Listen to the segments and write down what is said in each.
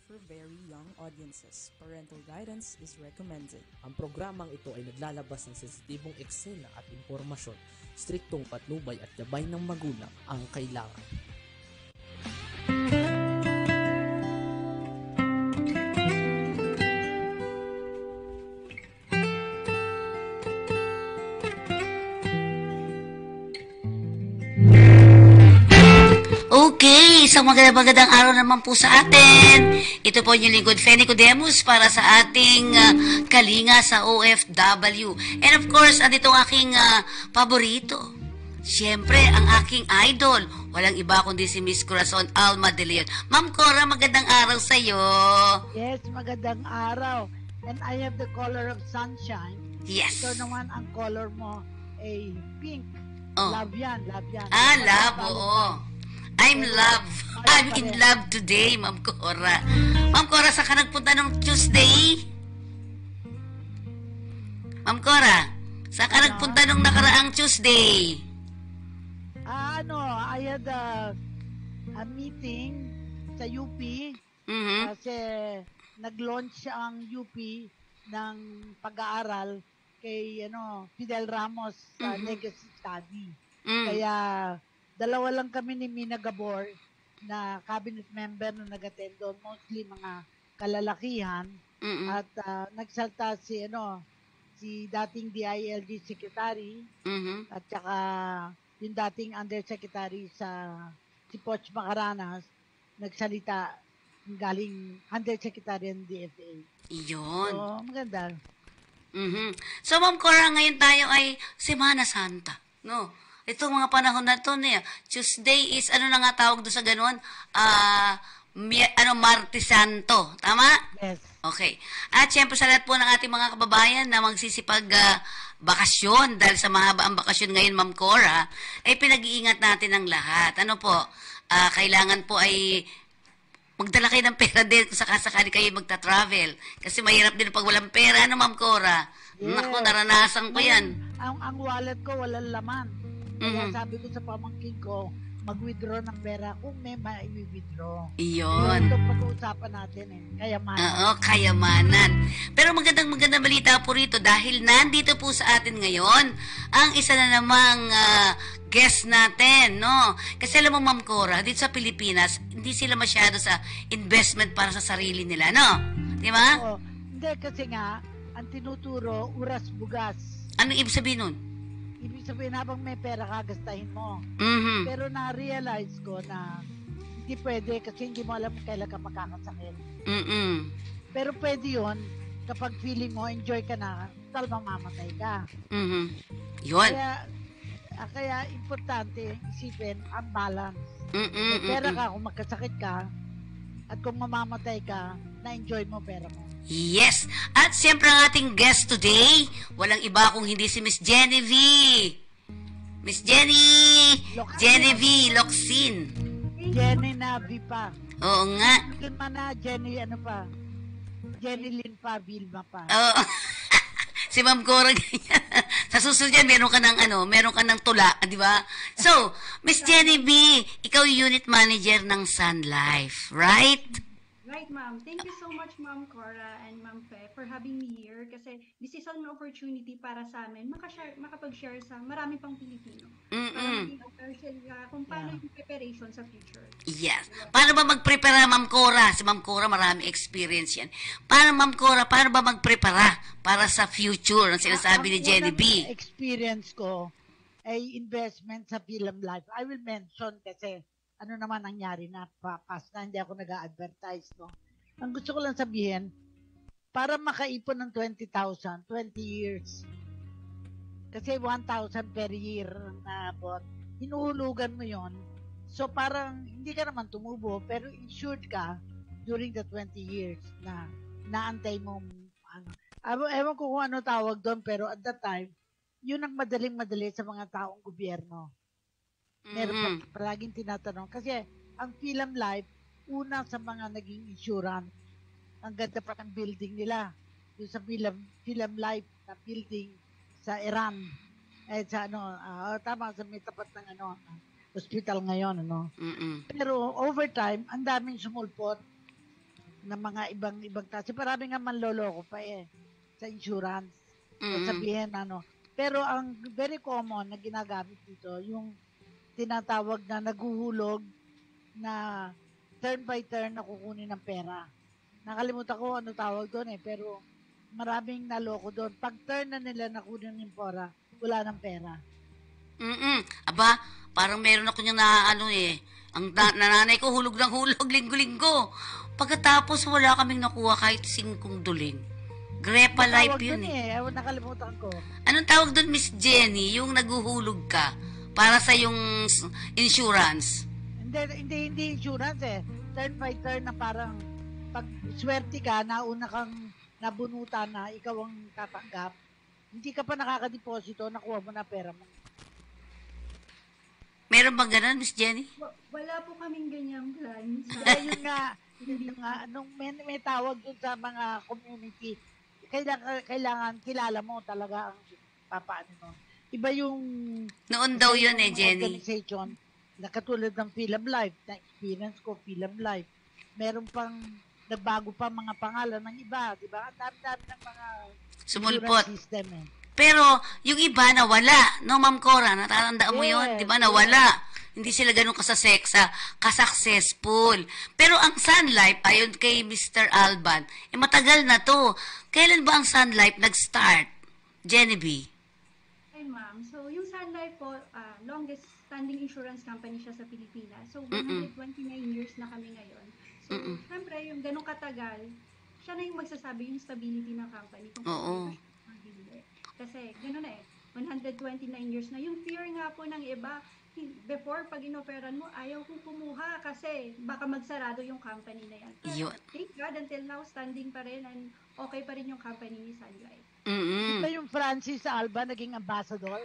for very young audiences. Parental guidance is recommended. Ang programang ito ay naglalabas ng sensitibong eksena at impormasyon. Striktong patnubay at gabay ng magulang ang kailangan. Okay, isang magandang araw naman po sa atin. Ito po yung lingkod, Feni Codemus, para sa ating kalinga sa OFW. And of course, andito ang aking paborito. Siyempre, ang aking idol. Walang iba kundi si Miss Corazon Alma de Leon. Ma'am Cora, magandang araw sa'yo. Yes, magandang araw. And I have the color of sunshine. Yes. Ito naman ang color mo ay pink. Oh. Love yan, love yan. Love, oo. I'm in love today, Ma'am Cora. Ma'am Cora, saan ka nagpunta nung Tuesday? Ma'am Cora, saan ka nagpunta nung nakaraang Tuesday? I had a meeting sa UP kasi nag-launch ang UP ng pag-aaral kay Fidel Ramos sa legacy study. Kaya dalawa lang kami ni Mina Gabor na cabinet member na nag-attend doon, mostly mga kalalakihan. At nagsalta si dating DILG secretary at saka yung dating undersecretary si Poch Macaranas nagsalita galing undersecretary ng DFA. Iyon. So, maganda. So, Ma'am Cora, ngayon tayo ay Semana Santa, no? Itong mga panahon na ito, Tuesday is, ano na nga tawag doon sa ganun? Martes Santo. Tama? Yes. Okay. At syempre sa lahat po ng ating mga kababayan na magsisipag bakasyon, dahil sa mahaba ang bakasyon ngayon, Ma'am Cora, ay pinag-iingat natin ang lahat. Ano po? Kailangan po ay magdala kayo ng pera din kung sakasakali kayo magta-travel. Kasi mahirap din pag walang pera. Ano, Ma'am Cora? Yes. Naku, naranasan ko yan. Ang wallet ko walang laman. Kaya sabi ko sa pamangkin ko, mag-withdraw ng pera kung may ma-withdraw. Iyon. Ito pag-uusapan natin Kayamanan. Oo, kayamanan. Pero magandang balita po rito dahil nandito po sa atin ngayon ang isa na namang guest natin, no? Kasi alam mo, Ma'am Cora, dito sa Pilipinas, hindi sila masyado sa investment para sa sarili nila, no? Di ba? Oo. Hindi, kasi nga, ang tinuturo, uras bugas. Ano ibig sabihin nun? Ibig sabihin, habang may pera ka, gastahin mo. Pero na-realize ko na hindi pwede kasi hindi mo alam kailan ka makakasakit. Pero pwede yun kapag feeling mo, enjoy ka na, tal mamamatay ka. Yun. Kaya importante isipin ang balance. May pera ka kung magkasakit ka at kung mamamatay ka, na-enjoy mo pera mo. Yes! At siyempre ang ating guest today, walang iba kung hindi si Miss Genevieve. Miss Jenny! Genevieve Locsin. Jenny Navi pa. Oo nga. Vilma na, Jenny Jenny Lynn pa, Vilma pa. Oo. Si Ma'am Cora ganyan. Sa susunod yan, meron ka ng tula, di ba? So, Miss Genevieve, ikaw yung unit manager ng Sun Life, right? Right, ma'am. Thank you so much, Ma'am Cora and Ma'am Fe, for having me here kasi this is an opportunity para sa amin makapag-share sa marami pang Pilipino. Kung paano yung preparation sa future. Yes. Paano ba mag-prepara, Ma'am Cora? Si Ma'am Cora, marami experience yan. Ma'am Cora, paano ba mag-prepara para sa future ang sinasabi ni Genevieve? Ang experience ko ay investment sa Film Life. I will mention kasi ano naman nangyari na past na hindi ako nag-a-advertise, no? Ang gusto ko lang sabihin, para makaipon ng 20,000, 20 years, kasi 1,000 per year na bot, hinuhulugan mo yon. So parang hindi ka naman tumubo, pero insured ka during the 20 years na naantay mo. Ewan ko kung ano tawag doon, pero at that time, yun ang madaling-madali sa mga taong gobyerno. Meron pa palaging tinatanong. Kasi ang Film Life, una sa mga naging insurance, ang ganda pa ng building nila. Yung sa Film Life na building sa Iran. Tama, sa may tapat ng hospital ngayon. Pero over time, ang daming sumulpot ng mga ibang klase. Marami nga manloloko pa sa insurance. Mm-mm. Sabihin Pero ang very common na ginagamit dito, yung tinatawag na naguhulog na turn by turn na kukunin ng pera. Nakalimutan ko ano tawag doon pero maraming naloko doon. Pag turn na nila nakunin yung pera, wala ng pera. Aba, parang meron ako niyang ang nanay ko hulog ng hulog linggo-linggo. Pagkatapos wala kaming nakuha kahit 5 duling. Grepa Life yun Nakalimutan ko. Anong tawag doon, Miss Jenny? Yung naguhulog ka para sa yung insurance. Hindi insurance Turn by turn na parang pag swerte ka, nauna kang nabunutan na ikaw ang tatanggap. Hindi ka pa nakakadeposito, nakuha mo na pera mo. Meron bang ganun, Miss Jenny? Wala po kaming ganyang plan. Yun nga, may tawag dun sa mga community, kailangan kilala mo talaga ang papaano mo. Iba yung noon daw yun Jenny. Organization na katulad ng Philem Life, na experience ko, Philem Life. Meron pang nagbago pa mga pangalan ng iba, di ba? Ang dami ng mga sumulpot system Pero yung iba nawala, no Ma'am Cora, natatandaan mo yun, di ba? Nawala. Hindi sila ganun ka-successful. Pero ang Sun Life, ayon kay Mr. Alban, matagal na to. Kailan ba ang Sun Life nag-start? Genevieve? Ay, ma'am. So, yung Sun Life po, longest standing insurance company siya sa Pilipinas. So, 129 years na kami ngayon. So, syempre, yung ganun katagal, siya na yung magsasabi yung stability ng company. Kung hindi. Kasi, ganun 129 years na. Yung fear nga po ng iba, before, pag inoperan mo, ayaw kong kumuha kasi baka magsarado yung company na yan. Pero, thank God, until now, standing pa rin and okay pa rin yung company ni Sun Life. Diba yung Francis Alba naging ambassador?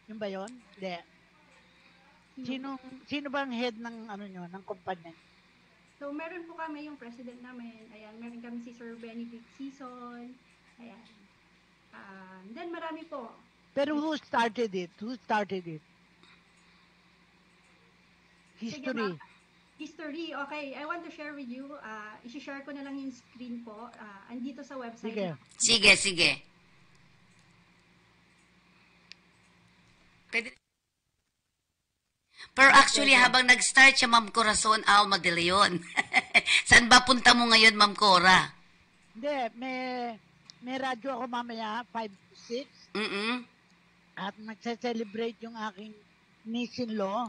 Yung ba yun? Hindi. Sino ba ang head ng ng kumpanya? So, meron po kami yung president namin. Ayan, meron kami si Sir Benedict Sison. Ayan. Then, marami po. Pero who started it? History. History, okay. I want to share with you. I-share ko na lang yung screen po. Andito sa website. Sige. Pwede. Pero actually, habang nag-start siya, Ma'am Corazon Alma de Leon. Saan ba punta mo ngayon, Ma'am Cora? Hindi, may radyo ako mamaya, 5 to 6. At magse-celebrate yung aking niece-in-law.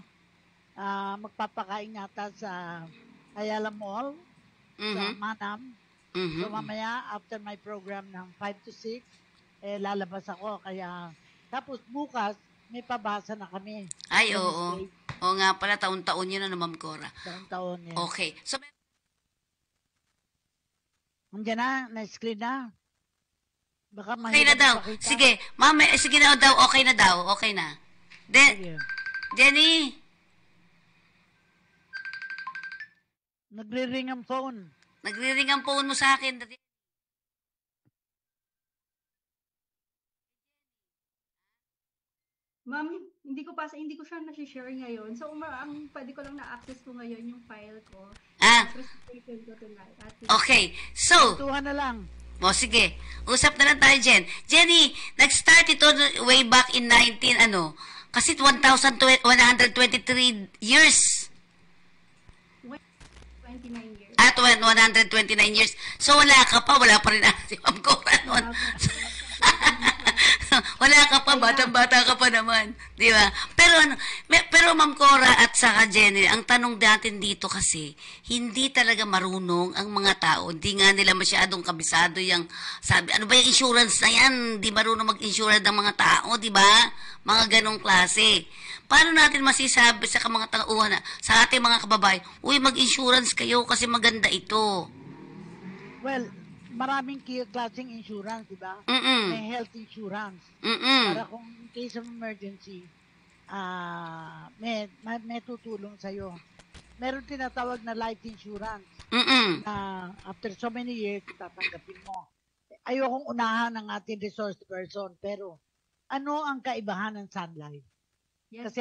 Magpapakain yata sa Ayala Mall, sa Manam. So mamaya, after my program ng 5 to 6, lalabas ako. Kaya, tapos bukas, may pabasa na kami. Ay, oo. Oo nga pala, taon-taon yun Ma'am Cora. Taon-taon yun. Okay. So, nandiyan na, na-screen na. Baka okay na daw. Pakita. Sige, ma'am, sige na daw. Okay na daw. Okay na. Jenny. Nagre-ring ang phone. Nagre-ring ang phone mo sa akin. Ma'am, hindi ko siya na-share ngayon. So, ang pwede ko lang na-access ko ngayon yung file ko. Presentation ko tonight. Okay. So, tuhan na lang. Sige. Usap na lang tayo, Jen. Jenny, nag-start ito way back in kasi 1,123 years. 29 years. At 129 years. So, wala pa rin si Ma'am Cora noon. Wala ka pa, batang-bata ka pa naman. Di ba? Pero Ma'am Cora at saka Jenny, ang tanong natin dito kasi, hindi talaga marunong ang mga tao. Hindi nga nila masyadong kabisado yung, sabi, ano ba yung insurance na yan? Hindi marunong mag-insure ng mga tao, di ba? Mga ganong klase. Paano natin masisabi sa mga tauhan na, sa ating mga kababayan, uy, mag-insurance kayo kasi maganda ito. Well, maraming klaseng insurance, di ba? May health insurance. Para kung in case of emergency, may tutulong sa'yo. Meron tinatawag na life insurance. After so many years, tatanggapin mo. Ayokong unahan ng ating resource person, pero ano ang kaibahan ng Sun Life? Yes. Kasi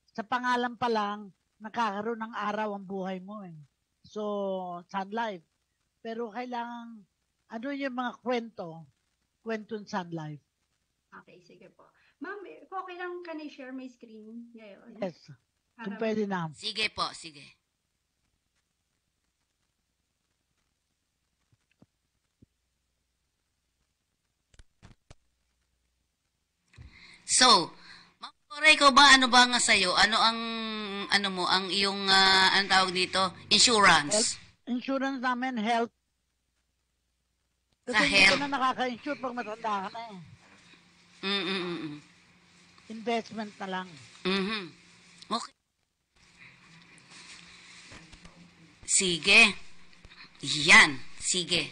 sa pangalan pa lang, nakakaroon ng araw ang buhay mo. So, Sun Life. pero kailangan, ano yung mga kwento ng Sun Life. Okay, sige po. Ma'am, okay lang ka na-share my screen ngayon? Yes, kung Para- pwede na. Sige po, sige. So, Ma'am Cora, ikaw ba, ano ba nga sa'yo? Ano ang, ano mo, ang iyong, anong tawag dito? Insurance. Insurance namin, health. Kasi Sa hindi ka health. na nakaka-insure pag matanda ka na eh. Mm-mm-mm. Investment na lang. Mhm. Okay. Sige. Yan. Sige.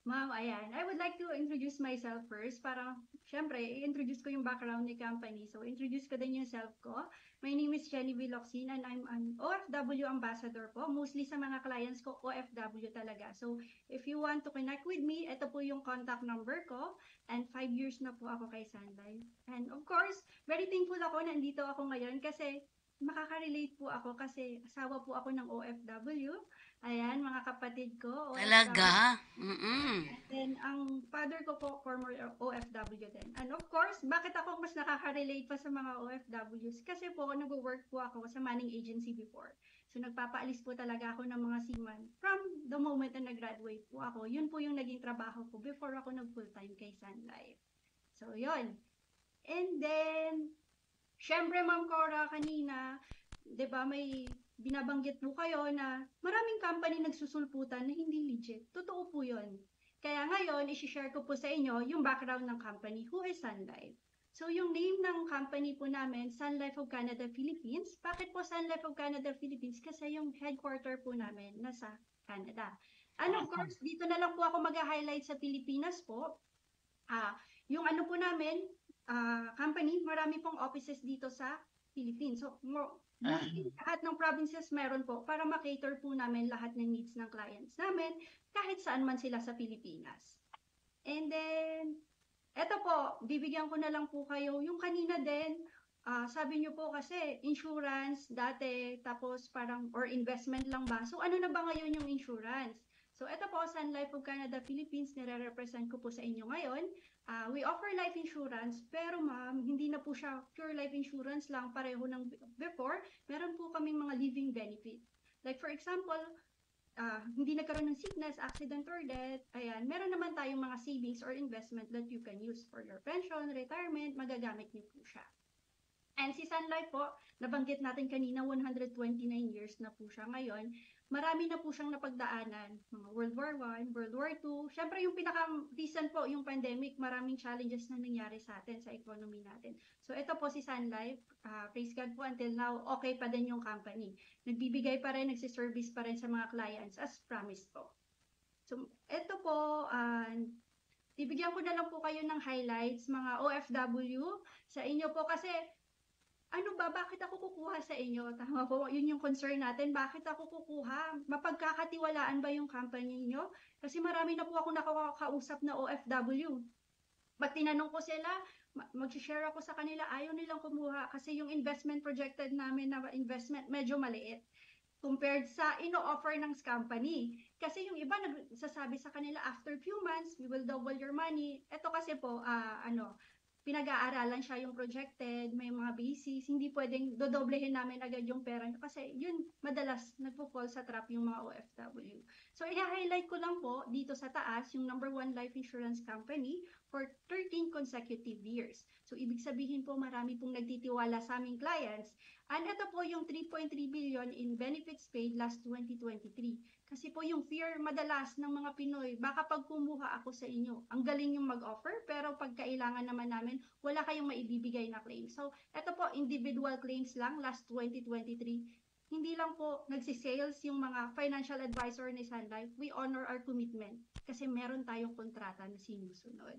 Ma'am, ayan. I would like to introduce myself first para, syempre, i-introduce ko yung background ni company. So, introduce ko din yung self ko. My name is Jenny Vilocsin and I'm an OFW ambassador po. Mostly sa mga clients ko, OFW talaga. So, if you want to connect with me, ito po yung contact number ko. And 5 years na po ako kay Sun Life. And of course, very thankful ako nandito ako ngayon kasi makaka-relate po ako kasi asawa po ako ng OFW. Ayan, mga kapatid ko, OFW. Talaga? Mm-mm. And ang father ko po, former OFW din. And of course, bakit ako mas nakaka-relate pa sa mga OFWs? Kasi po, nag-work po ako sa manning agency before. So, nagpapaalis po talaga ako ng mga seaman. From the moment na nag-graduate po ako, yun po yung naging trabaho ko before ako nag-full-time kay Sun Life. So, yun. And then, syempre, Ma'am Cora, kanina, 'di ba may binabanggit po kayo na maraming company nagsusulputan na hindi legit. Totoo po 'yon. Kaya ngayon, i-share ko po sa inyo yung background ng company, who is Sun Life. So, yung name ng company po namin, Sun Life of Canada Philippines. Bakit po Sun Life of Canada Philippines? Kasi yung headquarter po namin nasa Canada. And of course, dito na lang po ako mag-highlight sa Pilipinas po. Yung ano po namin, company, marami pong offices dito sa Philippines. So, mostly lahat ng provinces meron po para makater po namin lahat ng needs ng clients namin kahit saan man sila sa Pilipinas. And then, eto po, bibigyan ko na lang po kayo. Yung kanina din, sabi nyo po kasi insurance dati, tapos parang, or investment lang ba? So, ano na ba ngayon yung insurance? So, eto po, Sun Life of Canada Philippines, nire-represent ko po sa inyo ngayon. We offer life insurance, pero ma'am, hindi na po siya pure life insurance lang, pareho ng before. Meron po kaming mga living benefit. Like for example, hindi nagkaroon ng sickness, accident, or death, ayan, meron naman tayong mga savings or investment that you can use for your pension, retirement, magagamit niyo po siya. And si Sun Life po, nabanggit natin kanina, 129 years na po siya ngayon. Marami na po siyang napagdaanan, mga World War I, World War II. Siyempre yung pinaka-recent po, yung pandemic, maraming challenges na nangyari sa atin, sa economy natin. So ito po si Sun Life, praise God po, until now, okay pa din yung company. Nagbibigay pa rin, nagsiservice pa rin sa mga clients as promised po. So ito po, bibigyan ko na lang po kayo ng highlights, mga OFW, sa inyo po kasi ano ba, bakit ako kukuha sa inyo? Tama po, yun yung concern natin. Bakit ako kukuha? Mapagkakatiwalaan ba yung company niyo? Kasi marami na po ako nakakausap na OFW. Pag tinanong ko sila, mag-share ako sa kanila, ayaw nilang kumuha kasi yung investment projected namin na investment medyo maliit compared sa ino-offer ng company. Kasi yung iba nagsasabi sa kanila, after few months, we will double your money. Ito kasi po, pinag-aaralan siya yung projected, may mga basis, hindi pwedeng dodoblehin namin agad yung pera nyo kasi yun madalas nagpo-fall sa trap yung mga OFW. So i-highlight ko lang po dito sa taas yung number 1 life insurance company for 13 consecutive years. So ibig sabihin po marami pong nagtitiwala sa aming clients. And ito po yung 3.3 billion in benefits paid last 2023. Kasi po yung fear madalas ng mga Pinoy, baka pag kumuha ako sa inyo, ang galing yung mag-offer, pero pag kailangan naman namin, wala kayong maibibigay na claim. So, ito po, individual claims lang, last 2023. Hindi lang po nagsisales yung mga financial advisor ni Sun Life. We honor our commitment kasi meron tayong kontrata na sinusunod.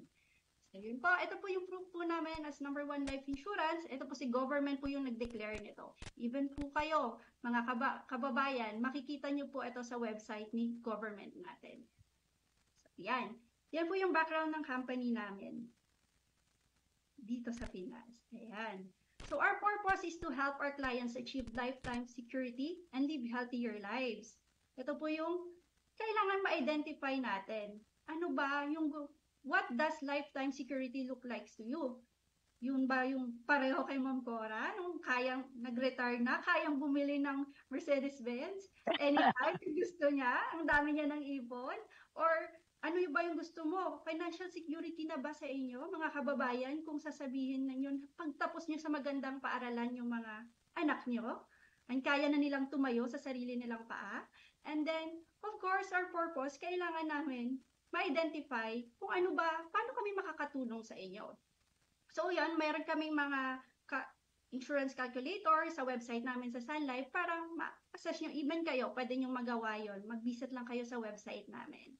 So, yun po. Ito po yung proof po namin as number 1 life insurance. Ito po si government po yung nag-declare nito. Even po kayo, mga kababayan, makikita nyo po ito sa website ni government natin. So, yan. Yan po yung background ng company namin dito sa Pinas. Ayan. So our purpose is to help our clients achieve lifetime security and live healthier lives. Ito po yung kailangan ma-identify natin. Ano ba yung, what does lifetime security look like to you? Yun ba yung pareho kay Ma'am Cora, nung kayang nag-retire na, kayang bumili ng Mercedes-Benz anytime gusto niya, ang dami niya ng ipon? Or ano ba yung gusto mo? Financial security na ba sa inyo, mga kababayan, kung sasabihin ninyo, pagtapos niyo sa magandang paaralan yung mga anak niyo, ang kaya na nilang tumayo sa sarili nilang paa? And then, of course, our purpose, kailangan namin ma-identify kung ano ba, paano kami makakatulong sa inyo. So yan, mayroon kaming mga insurance calculator sa website namin sa Sun Life para ma-assess nyo, even kayo, pwede nyo magawa yon. Mag-visit lang kayo sa website namin.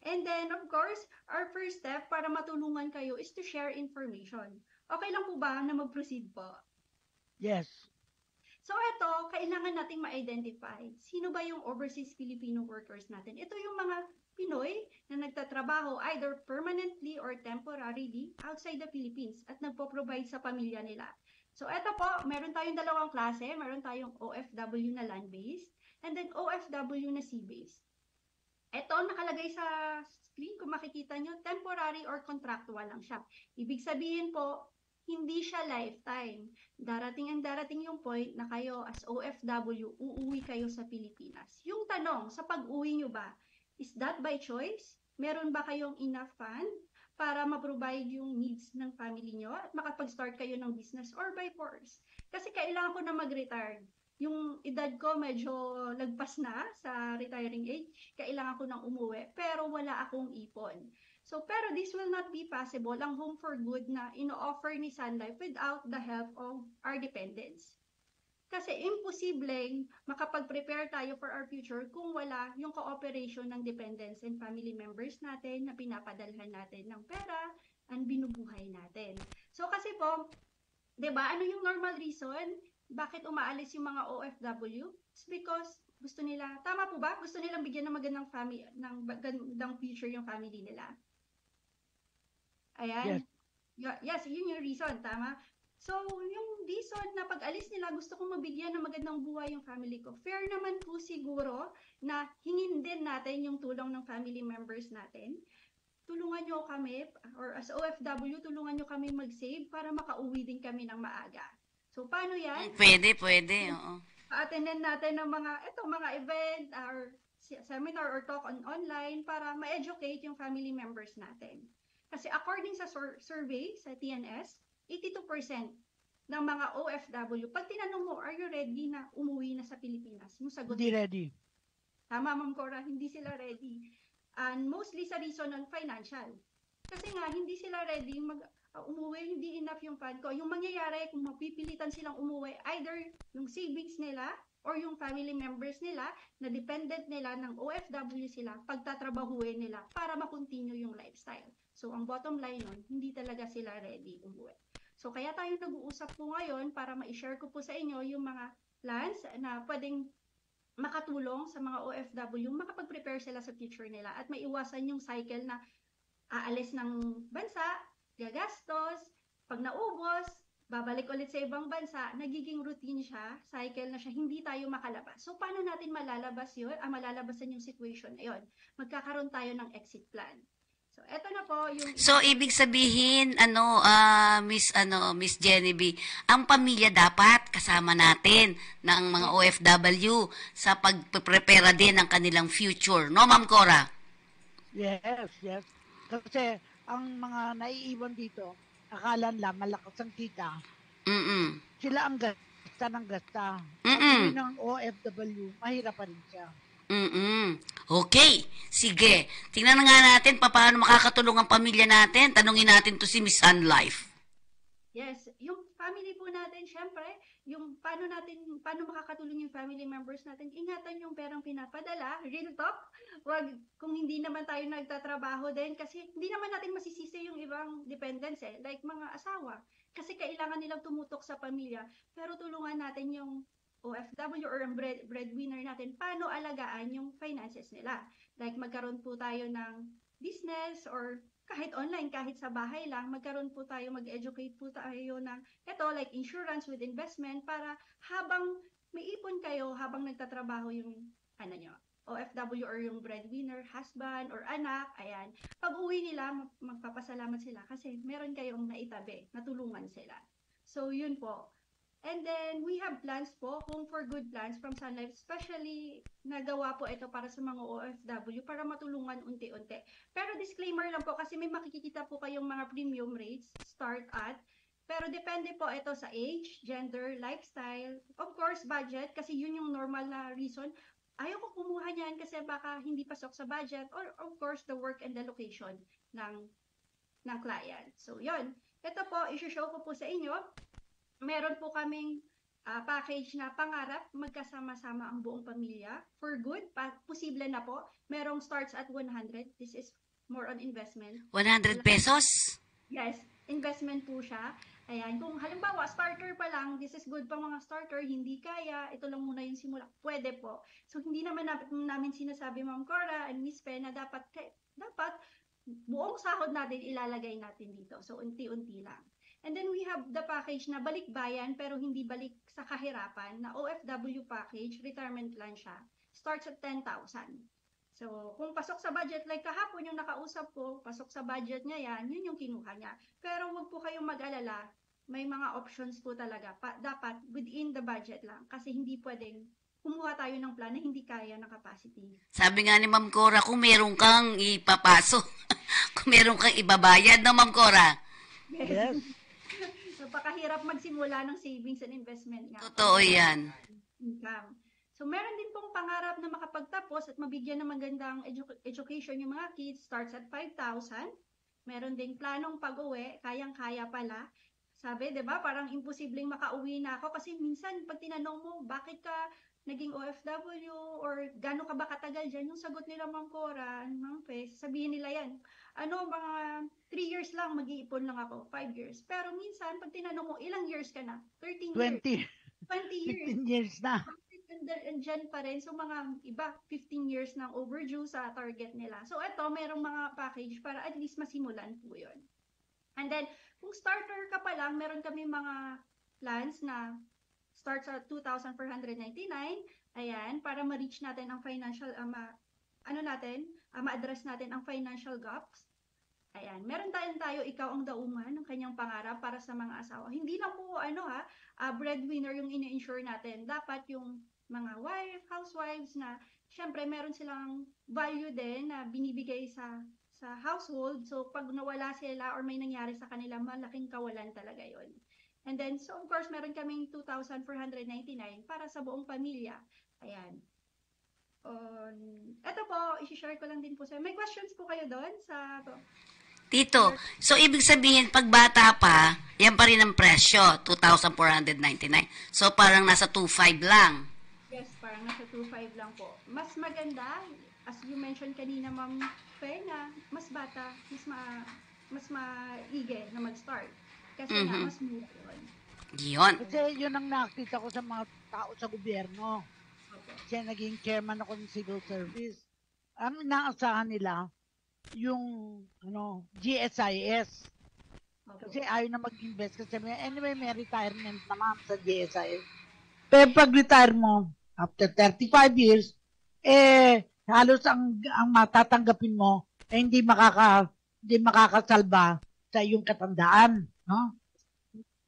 And then, of course, our first step para matulungan kayo is to share information. Okay lang po ba na mag-proceed po? Yes. So ito, kailangan nating ma-identify sino ba yung overseas Filipino workers natin. Ito yung mga Pinoy na nagtatrabaho either permanently or temporarily outside the Philippines at nagpo-provide sa pamilya nila. So ito po, meron tayong dalawang klase. Meron tayong OFW na land-based and then OFW na sea-based. Ito, nakalagay sa screen, kung makikita nyo, temporary or contractual lang siya. Ibig sabihin po, hindi siya lifetime. Darating yung point na kayo as OFW, uuwi kayo sa Pilipinas. Yung tanong, sa pag-uwi nyo ba, is that by choice? Meron ba kayong enough fund para ma-provide yung needs ng family nyo at makapag-start kayo ng business or by force? Kasi kailangan ko na mag-retire. Yung edad ko medyo lagpas na sa retiring age, kailangan ko nang umuwi, pero wala akong ipon. So, pero this will not be possible, ang Home for Good na ino-offer ni Sun Life without the help of our dependents. Kasi imposibleng makapag-prepare tayo for our future kung wala yung cooperation ng dependents and family members natin na pinapadalhan natin ng pera and binubuhay natin. So kasi po, 'di ba, ano yung normal reason bakit umaalis yung mga OFW? It's because gusto nila, tama po ba? Gusto nilang bigyan ng magandang family, ng magandang future yung family nila. Ayan. Yes, yun yung reason, tama? So, yung reason na pag-alis nila, gusto kong mabigyan ng magandang buhay yung family ko. Fair naman po siguro na hingin din natin yung tulong ng family members natin. Tulungan nyo kami, or as OFW, tulungan nyo kami mag-save para makauwi din kami ng maaga. So, paano yan? Pwede, oo. Pa-attendan natin ng mga event, or seminar, or talk online para ma-educate yung family members natin. Kasi according sa survey sa TNS, 82% ng mga OFW, pag tinanong mo, are you ready na umuwi na sa Pilipinas? Yung sagot, Hindi ready. Tama, Ma'am Cora, hindi sila ready. And mostly sa reason ng financial. Kasi nga, hindi sila ready umuwi, hindi enough yung fund ko. Yung mangyayari, kung mapipilitan silang umuwi, either yung savings nila or yung family members nila na dependent nila ng OFW sila, pagtatrabahuin nila para makontinue yung lifestyle. So, ang bottom line nun, hindi talaga sila ready umuwi. So, kaya tayo nag-uusap po ngayon para ma-share ko po sa inyo yung mga plans na pwedeng makatulong sa mga OFW, makapag-prepare sila sa future nila at maiwasan yung cycle na aalis ng bansa, gagastos, pag naubos, babalik ulit sa ibang bansa, nagiging routine siya, cycle na siya, hindi tayo makalabas. So, paano natin malalabas yun? Malalabasan yung situation na yun? Magkakaroon tayo ng exit plan. So, eto na po yung... So, ibig sabihin, Miss Genevieve, ang pamilya dapat kasama natin ng mga OFW sa pagprepara din ng kanilang future. No, Ma'am Cora? Yes. Kasi ang mga naiiwan dito, akala nila malakas ang kita. Sila ang gasta ng gasta. Pag ng OFW, mahirap pa rin siya. Okay, sige. Tingnan na nga natin paano makakatulong ang pamilya natin. Tanungin natin to si Miss Sun Life. Yes, yung family po natin, syempre, yung paano makakatulong yung family members natin, ingatan yung perang pinapadala, real talk. Wag, kung hindi naman tayo nagtatrabaho din, kasi hindi naman natin masisisi yung ibang dependents like mga asawa. Kasi kailangan nilang tumutok sa pamilya, pero tulungan natin yung OFW or ang breadwinner natin, paano alagaan yung finances nila. Like magkaroon po tayo ng business or kahit online, kahit sa bahay lang, mag-educate po tayo ng like insurance with investment para habang may ipon kayo, habang nagtatrabaho yung nyo, OFW or yung breadwinner, husband or anak, ayan, pag uwi nila, magpapasalamat sila kasi meron kayong naitabi, natulungan sila. So, yun po. And then, we have plans po, Home for Good plans from Sun Life, especially nagawa po ito para sa mga OFW para matulungan unti-unti. Pero disclaimer lang po kasi may makikita po kayong mga premium rates, start at, pero depende po ito sa age, gender, lifestyle, of course, budget, kasi yun yung normal na reason. Ayaw ko kumuha niyan kasi baka hindi pasok sa budget, or of course, the work and the location ng client. So, yun. Ito po, isi-show ko po sa inyo. Meron po kaming package na pangarap, magkasama-sama ang buong pamilya. For good, posible na po. Merong starts at 100. This is more on investment. 100 pesos? Yes, investment po siya. Ayan, kung halimbawa, starter pa lang, this is good pang mga starter, hindi kaya, ito lang muna yung simula. Pwede po. So, hindi naman namin sinasabi, Ma'am Cora and Miss Pe, na dapat buong sahod natin ilalagay natin dito. So, unti-unti lang. And then we have the package na balikbayan pero hindi balik sa kahirapan na OFW package, retirement plan siya. Starts at 10,000. So, kung pasok sa budget, like kahapon yung nakausap ko, pasok sa budget niya yan, yun yung kinuha niya. Pero wag po kayong mag-alala, may mga options po talaga. Dapat within the budget lang kasi hindi pwedeng kumuha tayo ng plan na hindi kaya ng capacity. Sabi nga ni Ma'am Cora, kung meron kang ipapasok, kung meron kang ibabayad, no Ma'am Cora? Yes. Napakahirap magsimula ng savings and investment nga. Totoo yan. Income. So, meron din pong pangarap na makapagtapos at mabigyan ng magandang education yung mga kids, starts at 5,000. Meron ding planong pag-uwi, kayang-kaya pala. Sabi, di ba, parang imposibleng makauwi na ako kasi minsan pag tinanong mo, bakit ka naging OFW or gano'n ka ba katagal dyan, yung sagot nila, Ma'am Cora, Ma'am Fe, sabihin nila yan. Mga 3 years lang, mag-iipon lang ako, 5 years. Pero minsan, pag tinanong mo, ilang years ka na? 13 years. 20 years. 15 years na. Andyan pa rin. So, mga iba, 15 years nang overdue sa target nila. So, ito, merong mga package para at least masimulan po yun. And then, kung starter ka pa lang, meron kami mga plans na starts at 2,499. Ayan, para ma-reach natin ang financial, ma-address natin ang financial gaps. Ayan, meron tayo, ikaw ang daungan ng kanyang pangarap para sa mga asawa. Hindi lang po, breadwinner yung ini-insure natin. Dapat yung mga housewives na, syempre, meron silang value din na binibigay sa household. So, pag nawala sila or may nangyari sa kanila, malaking kawalan talaga yon. And then, so of course, meron kaming 2,499 para sa buong pamilya. Ayan. Ito po, isi-share ko lang din po sa. May questions po kayo doon sa to? Tito, so ibig sabihin, pag bata pa, yan pa rin ang presyo, 2,499. So parang nasa 2,500 lang. Yes, parang nasa 2,500 lang po. Mas maganda, as you mentioned kanina, Ma'am Fe, na mas bata, mas maige na mag-start. Kasi nga, mas mura yun. Yun. Kasi yun ang nakita ko sa mga tao sa gobyerno. Kasi naging chairman ako ng civil service. Ang inaasahan nila, yung GSIS. Kasi ayaw na mag-invest. Kasi anyway, may retirement naman sa GSIS. Pero pag retire mo, after 35 years, halos ang matatanggapin mo, hindi makakasalba sa iyong katandaan. No?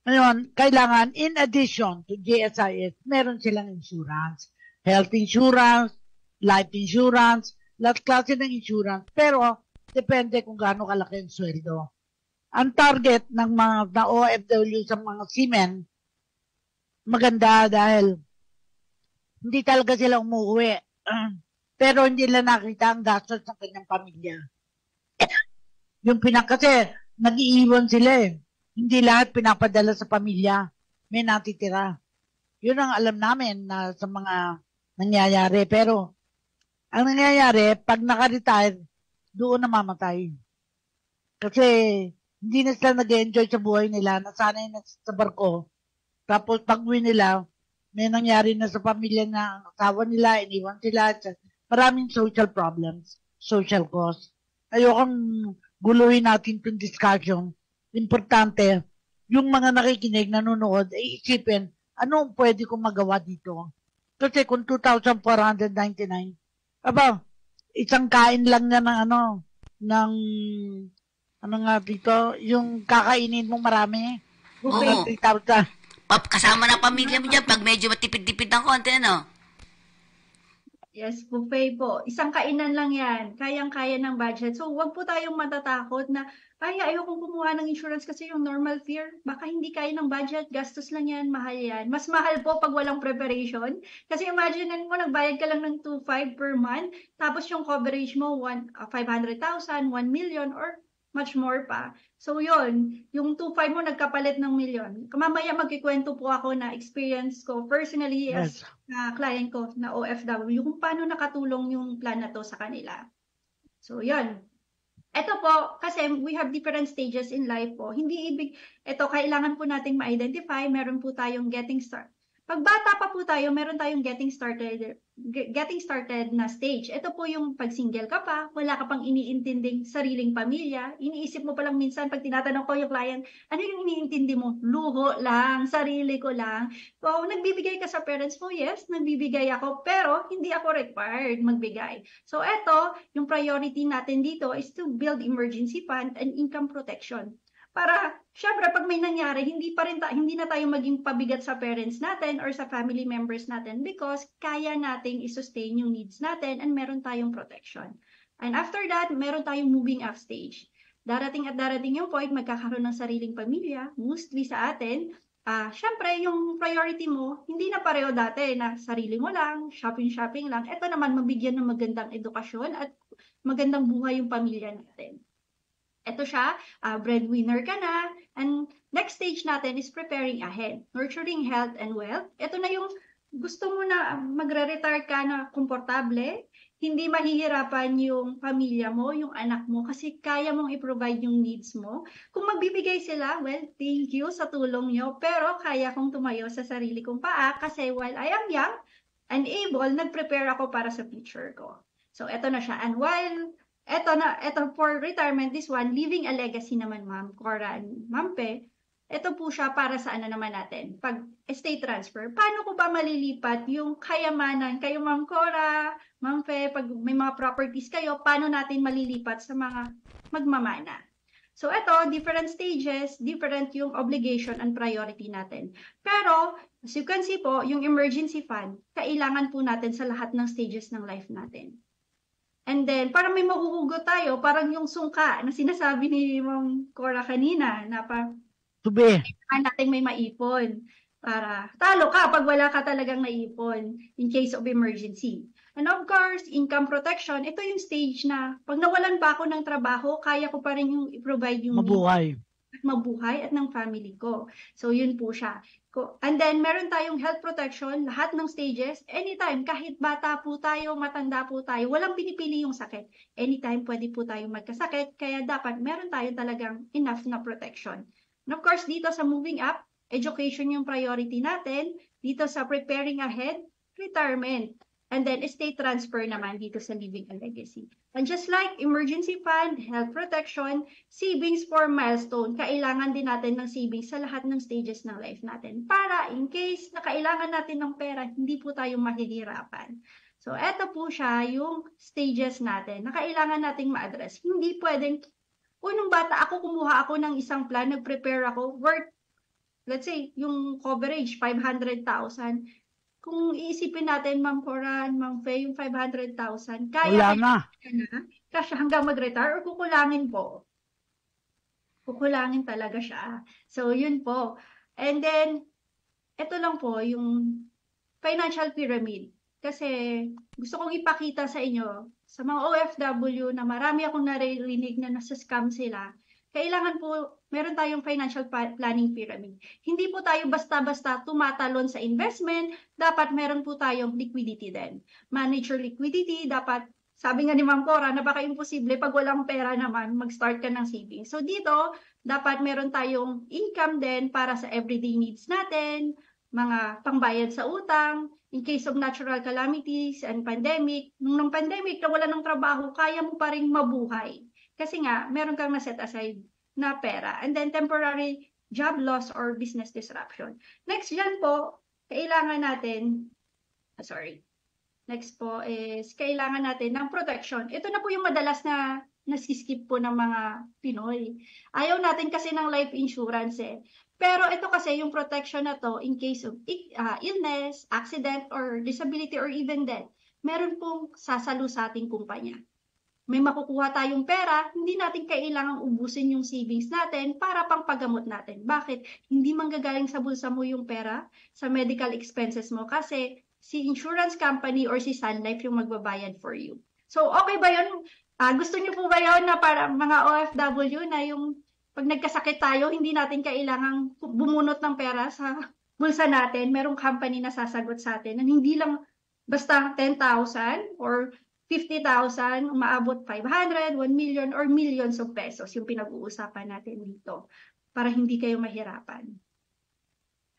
Ngayon, kailangan, in addition to GSIS, meron silang insurance. Health insurance, life insurance, lahat klase ng insurance. Pero, depende kung gaano kalaki ang sweldo. Ang target ng mga OFW sa mga seamen, maganda dahil hindi talaga sila umuwi. Pero hindi nila nakita ang gastos ng kanyang pamilya. Kasi nag-iiwan sila eh. Hindi lahat pinapadala sa pamilya. May natitira. Yun ang alam namin na sa mga nangyayari. Pero, ang nangyayari, pag naka-retire, doon na mamatay. Kasi, hindi na sila nag-enjoy sa buhay nila. Nasanay na sa barko. Tapos, pag-uwi nila, may nangyari na sa pamilya na asawa nila, iniwan sila. Maraming social problems, social cause. Ayokong guluhin natin itong discussion. Importante, yung mga nakikinig, nanonood, ay isipin, anong pwede kong magawa dito? Kasi kung 2,499, aba, isang kain lang niya ng ano nga dito, yung kakainin mo marami. Oo. 3,000. Kasama ng pamilya mo dyan pag medyo matipid-tipid ng konti, ano? Yes, buffet po. Isang kainan lang yan. Kayang-kaya ng budget. So, wag po tayong matatakot na, ay, ayokong kumuha ng insurance kasi yung normal fear, baka hindi kaya ng budget, gastos lang yan, mahal yan. Mas mahal po pag walang preparation. Kasi imagine mo, nagbayad ka lang ng 2,500 per month, tapos yung coverage mo, 500,000, 1 million, or much more pa. So, yun, yung 2,500 mo nagkapalit ng million. Mamaya magkikwento po ako na experience ko personally as client ko na OFW, kung paano nakatulong yung plan na to sa kanila. So, yun. Ito po, kasi we have different stages in life po. Ito, kailangan po nating ma-identify. Meron po tayong getting started. Pag bata pa po tayo, meron tayong getting started na stage. Ito po yung pag single ka pa, wala ka pang iniintinding sariling pamilya. Iniisip mo pa lang minsan, pag tinatanong ko yung client, ano yung iniintindi mo? Luho lang, sarili ko lang. So, nagbibigay ka sa parents mo? Yes, nagbibigay ako, pero hindi ako required magbigay. So, ito, yung priority natin dito is to build emergency fund and income protection. Para, syempre, pag may nangyari, hindi na tayo maging pabigat sa parents natin or sa family members natin because kaya nating i-sustain yung needs natin and meron tayong protection. And after that, meron tayong moving up stage. Darating yung point, magkakaroon ng sariling pamilya, mostly sa atin. Syempre, yung priority mo, hindi na pareho dati na sarili mo lang, shopping lang. Ito naman, mabigyan ng magandang edukasyon at magandang buhay yung pamilya natin. Ito siya, breadwinner ka na, and next stage natin is preparing ahead, nurturing health and wealth. Ito na yung gusto mo na magre-retire ka na komportable, hindi mahihirapan yung pamilya mo, yung anak mo, kasi kaya mong i-provide yung needs mo. Kung magbibigay sila, well, thank you sa tulong nyo, pero kaya kong tumayo sa sarili kong paa kasi while I am young and able, nag-prepare ako para sa future ko. So, ito na siya. And while Ito for retirement, this one, leaving a legacy naman, Ma'am Cora and Ma'am Pe. Ito po siya para sa ano naman natin, pag estate transfer. Paano ko ba malilipat yung kayamanan? Kayo, Ma'am Cora, Ma'am Pe, pag may mga properties kayo, paano natin malilipat sa mga magmamana? So, ito, different stages, different yung obligation and priority natin. Pero, as you can see po, yung emergency fund, kailangan po natin sa lahat ng stages ng life natin. And then, parang may mahuhugot tayo, parang yung sungka na sinasabi ni Ma'am Cora kanina, na kailangan natin may maipon. Para talo ka pag wala ka talagang naipon in case of emergency. And of course, income protection, ito yung stage na pag nawalan pa ako ng trabaho, kaya ko pa rin yung i-provide yung mabuhay at ng family ko. So, yun po siya. And then, meron tayong health protection, lahat ng stages, anytime, kahit bata po tayo, matanda po tayo, walang pinipili yung sakit. Anytime, pwede po tayong magkasakit, kaya dapat meron tayo talagang enough na protection. And of course, dito sa moving up, education yung priority natin. Dito sa preparing ahead, retirement. And then, estate transfer naman dito sa leaving a legacy. And just like emergency fund, health protection, savings for milestone, kailangan din natin ng savings sa lahat ng stages ng life natin. Para in case na kailangan natin ng pera, hindi po tayo mahihirapan. So, eto po siya yung stages natin na kailangan nating ma-address. Hindi pwedeng, nung bata ako, kumuha ako ng isang plan, nag-prepare ako, worth, let's say, yung coverage, 500,000. Kung iisipin natin, Ma'am Cora, Ma'am Faye, yung 500,000, kaya kasi hanggang mag-retire or kukulangin po. Kukulangin talaga siya. So, yun po. And then, ito lang po, yung financial pyramid. Kasi gusto kong ipakita sa inyo, sa mga OFW na marami akong naririnig na nasa-scam sila, kailangan po, meron tayong financial planning pyramid. Hindi po tayo basta-basta tumatalon sa investment, dapat meron po tayong liquidity din. Manage your liquidity, dapat, sabi nga ni Ma'am Cora, napaka-imposible pag walang pera naman, mag-start ka ng savings. So dito, dapat meron tayong income din para sa everyday needs natin, mga pangbayad sa utang, in case of natural calamities and pandemic. Nung pandemic, na wala ng trabaho, kaya mo pa rin mabuhay. Kasi nga, meron kang na-set aside na pera. And then temporary job loss or business disruption. Next dyan po, kailangan natin, next po is kailangan natin ng protection. Ito na po yung madalas na nasiskip po ng mga Pinoy. Ayaw natin kasi ng life insurance eh. Pero ito kasi yung protection na to in case of illness, accident, or disability, or even death, meron pong sasalo sa ating kumpanya. May makukuha tayong pera, hindi natin kailangang ubusin yung savings natin para pang paggamot natin. Bakit? Hindi manggagaling sa bulsa mo yung pera sa medical expenses mo kasi si insurance company or si Sun Life yung magbabayad for you. So, okay ba yun? Gusto niyo po ba yun na para mga OFW na yung pag nagkasakit tayo, hindi natin kailangang bumunot ng pera sa bulsa natin. Merong company na sasagot sa atin. And hindi lang basta 10,000 or 50,000, umaabot 500, 1 million, or millions of pesos yung pinag-uusapan natin dito para hindi kayo mahirapan.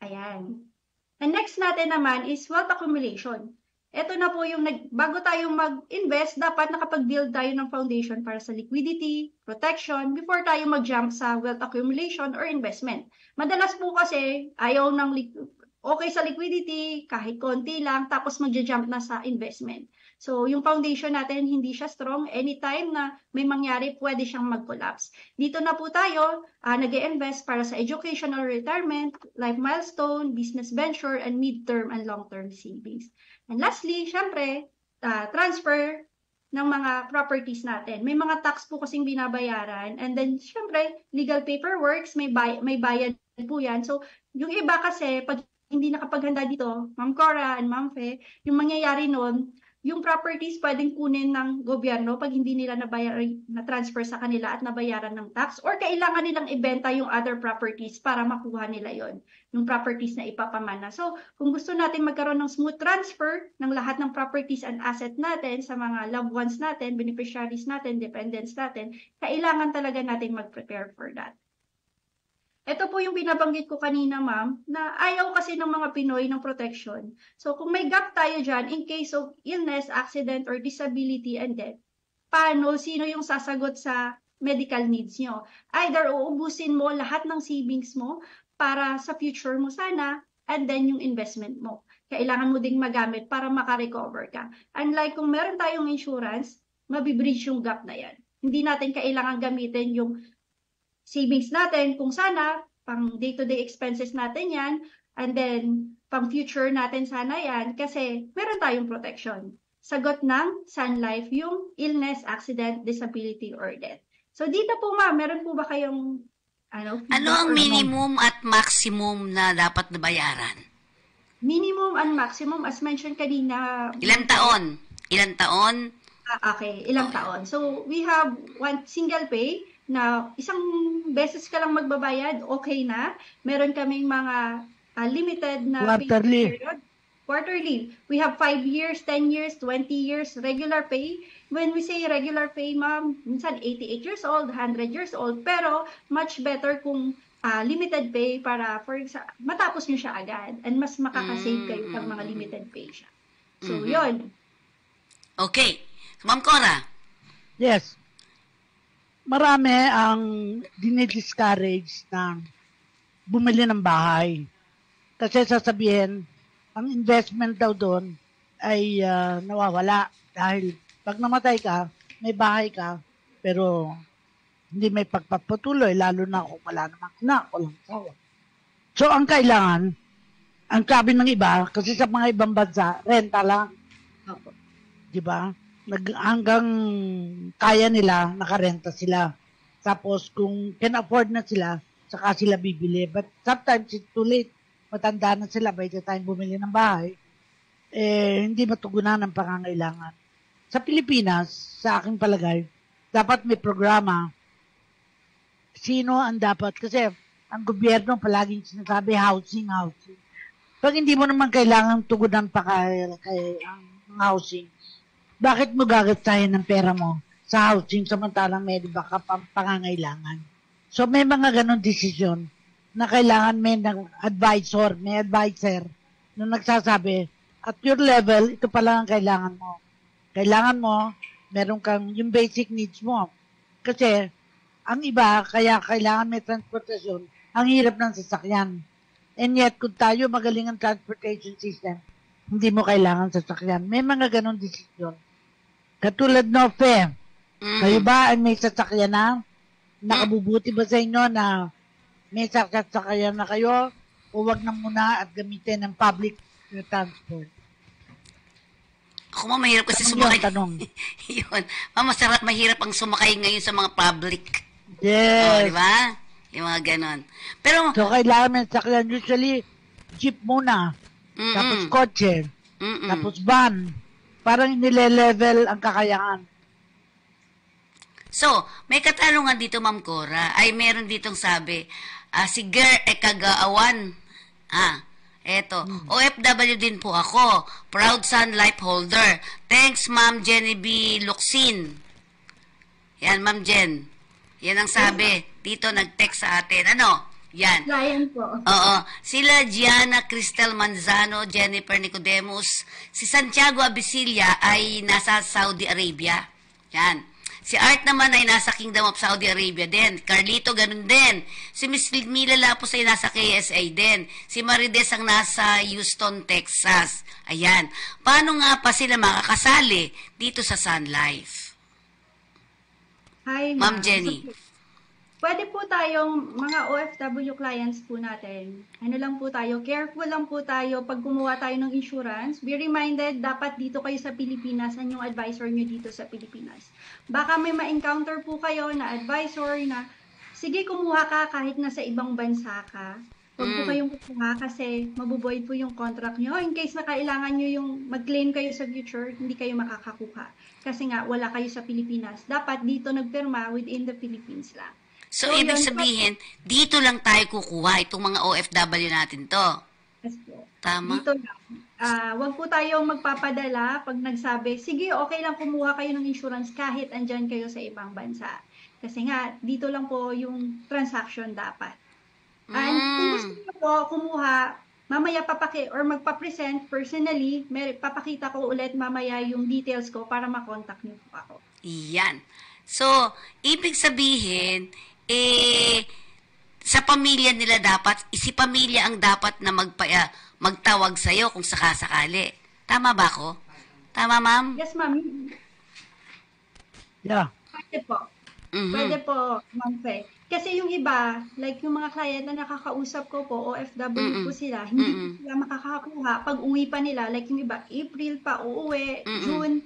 Ayan. And next natin naman is wealth accumulation. Ito na po yung bago tayo mag-invest, dapat nakapag-build tayo ng foundation para sa liquidity, protection, before tayo mag-jump sa wealth accumulation or investment. Madalas po kasi ayaw okay sa liquidity, kahit konti lang, tapos magja-jump na sa investment. So, yung foundation natin, hindi siya strong. Anytime na may mangyari, pwede siyang mag-collapse. Dito na po tayo, nag-i-invest para sa educational retirement, life milestone, business venture, and mid-term and long-term savings. And lastly, syempre, transfer ng mga properties natin. May mga tax po kasing binabayaran. And then, syempre, legal paperworks, may bayad po yan. So, yung iba kasi, pag hindi nakapaghanda dito, Ma'am Cora and Ma'am Fe, yung mangyayari nun, yung properties pwedeng kunin ng gobyerno pag hindi nila na-transfer sa kanila at nabayaran ng tax, or kailangan nilang ibenta yung other properties para makuha nila yon, yung properties na ipapamana. So, kung gusto natin magkaroon ng smooth transfer ng lahat ng properties and asset natin sa mga loved ones natin, beneficiaries natin, dependents natin, kailangan talaga natin mag-prepare for that. Ito po yung binabanggit ko kanina, ma'am, na ayaw kasi ng mga Pinoy ng protection. So, kung may gap tayo dyan, in case of illness, accident, or disability and death, paano, sino yung sasagot sa medical needs nyo? Either uubusin mo lahat ng savings mo para sa future mo sana, and then yung investment mo. Kailangan mo ding magamit para makarecover ka. Unlike kung meron tayong insurance, mabibridge yung gap na yan. Hindi natin kailangan gamitin yung savings natin kung sana, pang day-to-day expenses natin yan, and then pang future natin sana yan, kasi meron tayong protection. Sagot ng Sun Life yung illness, accident, disability, or death. So dito po ma'am, meron po ba kayong ano ang minimum at maximum na dapat na bayaran? Minimum and maximum, as mentioned kanina. Ilang taon? Okay, ilang taon. So we have one single pay, na isang beses ka lang magbabayad, okay na. Meron kaming mga limited na quarterly. We have 5 years, 10 years, 20 years, regular pay. When we say regular pay, ma'am, minsan 88 years old, 100 years old, pero much better kung limited pay para matapos nyo siya agad and mas makakasave kayo pag mga limited pay siya. So, yon. Okay. Ma'am Cora. Yes. Marami ang dinidiscourage na bumili ng bahay. Kasi sasabihin, ang investment daw doon ay nawawala. Dahil pag namatay ka, may bahay ka, pero hindi may pagpapatuloy, lalo na kung wala namang anak, walang asawa. So, ang kailangan, ang sabi ng iba, kasi sa mga ibang bansa, renta lang. Diba? Hanggang kaya nila, nakarenta sila. Tapos kung can afford na sila, saka sila bibili. But sometimes it's too late. Matanda na sila by the time bumili ng bahay. Hindi matugunan ang pangangailangan. Sa Pilipinas, sa aking palagay, dapat may programa. Sino ang dapat? Kasi ang gobyerno palaging sinasabi housing. Pag hindi mo naman kailangan tugunan pa kay ang housing, bakit mo gagastahin ng pera mo sa housing samantalang may di ba ka pangangailangan? So may mga ganon desisyon na kailangan may advisor na nagsasabi, at your level, ito pa lang ang kailangan mo. Kailangan mo, meron kang yung basic needs mo. Kasi, ang iba, kaya kailangan may transportasyon, ang hirap ng sasakyan. And yet, kung tayo magaling ang transportation system, hindi mo kailangan sasakyan. May mga ganong desisyon. Katulad no, Fe, kayo ba ay may sasakyan na? Nakabubuti ba sa inyo na may sasakyan na kayo o wag na muna at gamitin ng public transport? Ako mahirap kasi sumakay. Yun. Mahirap ang sumakay ngayon sa mga public. Yes. Di ba? Yung mga ganon. Pero, so, kailangan may sasakyan. Usually, jeep muna. Tapos kotse. Tapos van. Parang nile-level ang kakayahan. So, may katanungan dito, Ma'am Cora. Ay, meron ditong sabi, si Ger Ekagaawan. Eto. OFW din po ako. Proud Sun Life Holder. Thanks, Ma'am Jenny B. Luxin. Yan, Ma'am Jen. Yan ang sabi. Dito, nag-text sa atin. Ano? Yan. Ryan po. Oo. Sila Gianna Cristel Manzano, Jennifer Nicodemus. Si Santiago Abisilia ay nasa Saudi Arabia. Yan. Si Art naman ay nasa Kingdom of Saudi Arabia din. Carlito, ganun din. Si Miss Mila Lapos ay nasa KSA din. Si Marides ang nasa Houston, Texas. Ayan. Paano nga pa sila makakasali dito sa Sun Life? Hi, Ma'am Jenny. Pwede po tayong mga OFW clients po natin. Ano lang po tayo, careful lang po tayo pag gumawa tayo ng insurance. Be reminded, dapat dito kayo sa Pilipinas, ang yung advisor nyo dito sa Pilipinas. Baka may ma-encounter po kayo na advisor na, sige kumuha ka kahit nasa ibang bansa ka. Huwag po kayong kukuha kasi mabuboid po yung contract nyo. In case na kailangan nyo yung mag-claim kayo sa future, hindi kayo makakakuha. Kasi nga, wala kayo sa Pilipinas. Dapat dito nagpirma within the Philippines lang. So, ibig sabihin, dito lang tayo kukuha itong mga OFW natin to. Yes po. Tama? Dito lang. Huwag po tayong magpapadala pag nagsabi, sige, okay lang kumuha kayo ng insurance kahit andyan kayo sa ibang bansa. Kasi nga, dito lang po yung transaction dapat. And kung gusto niyo po kumuha, mamaya magpa-present personally, papakita ko ulit mamaya yung details ko para makontak niyo po ako. Iyan. So, ibig sabihin, sa pamilya nila dapat, si pamilya ang dapat na magtawag sa'yo kung sakasakali. Tama ba ako? Tama, ma'am? Yes, ma'am. Yeah. Pwede po. Pwede po, ma'am Fe. Kasi yung iba, like yung mga client na nakakausap ko po, OFW po sila, hindi sila makakakuha pag uwi pa nila. Like yung iba, April pa uuwi, June.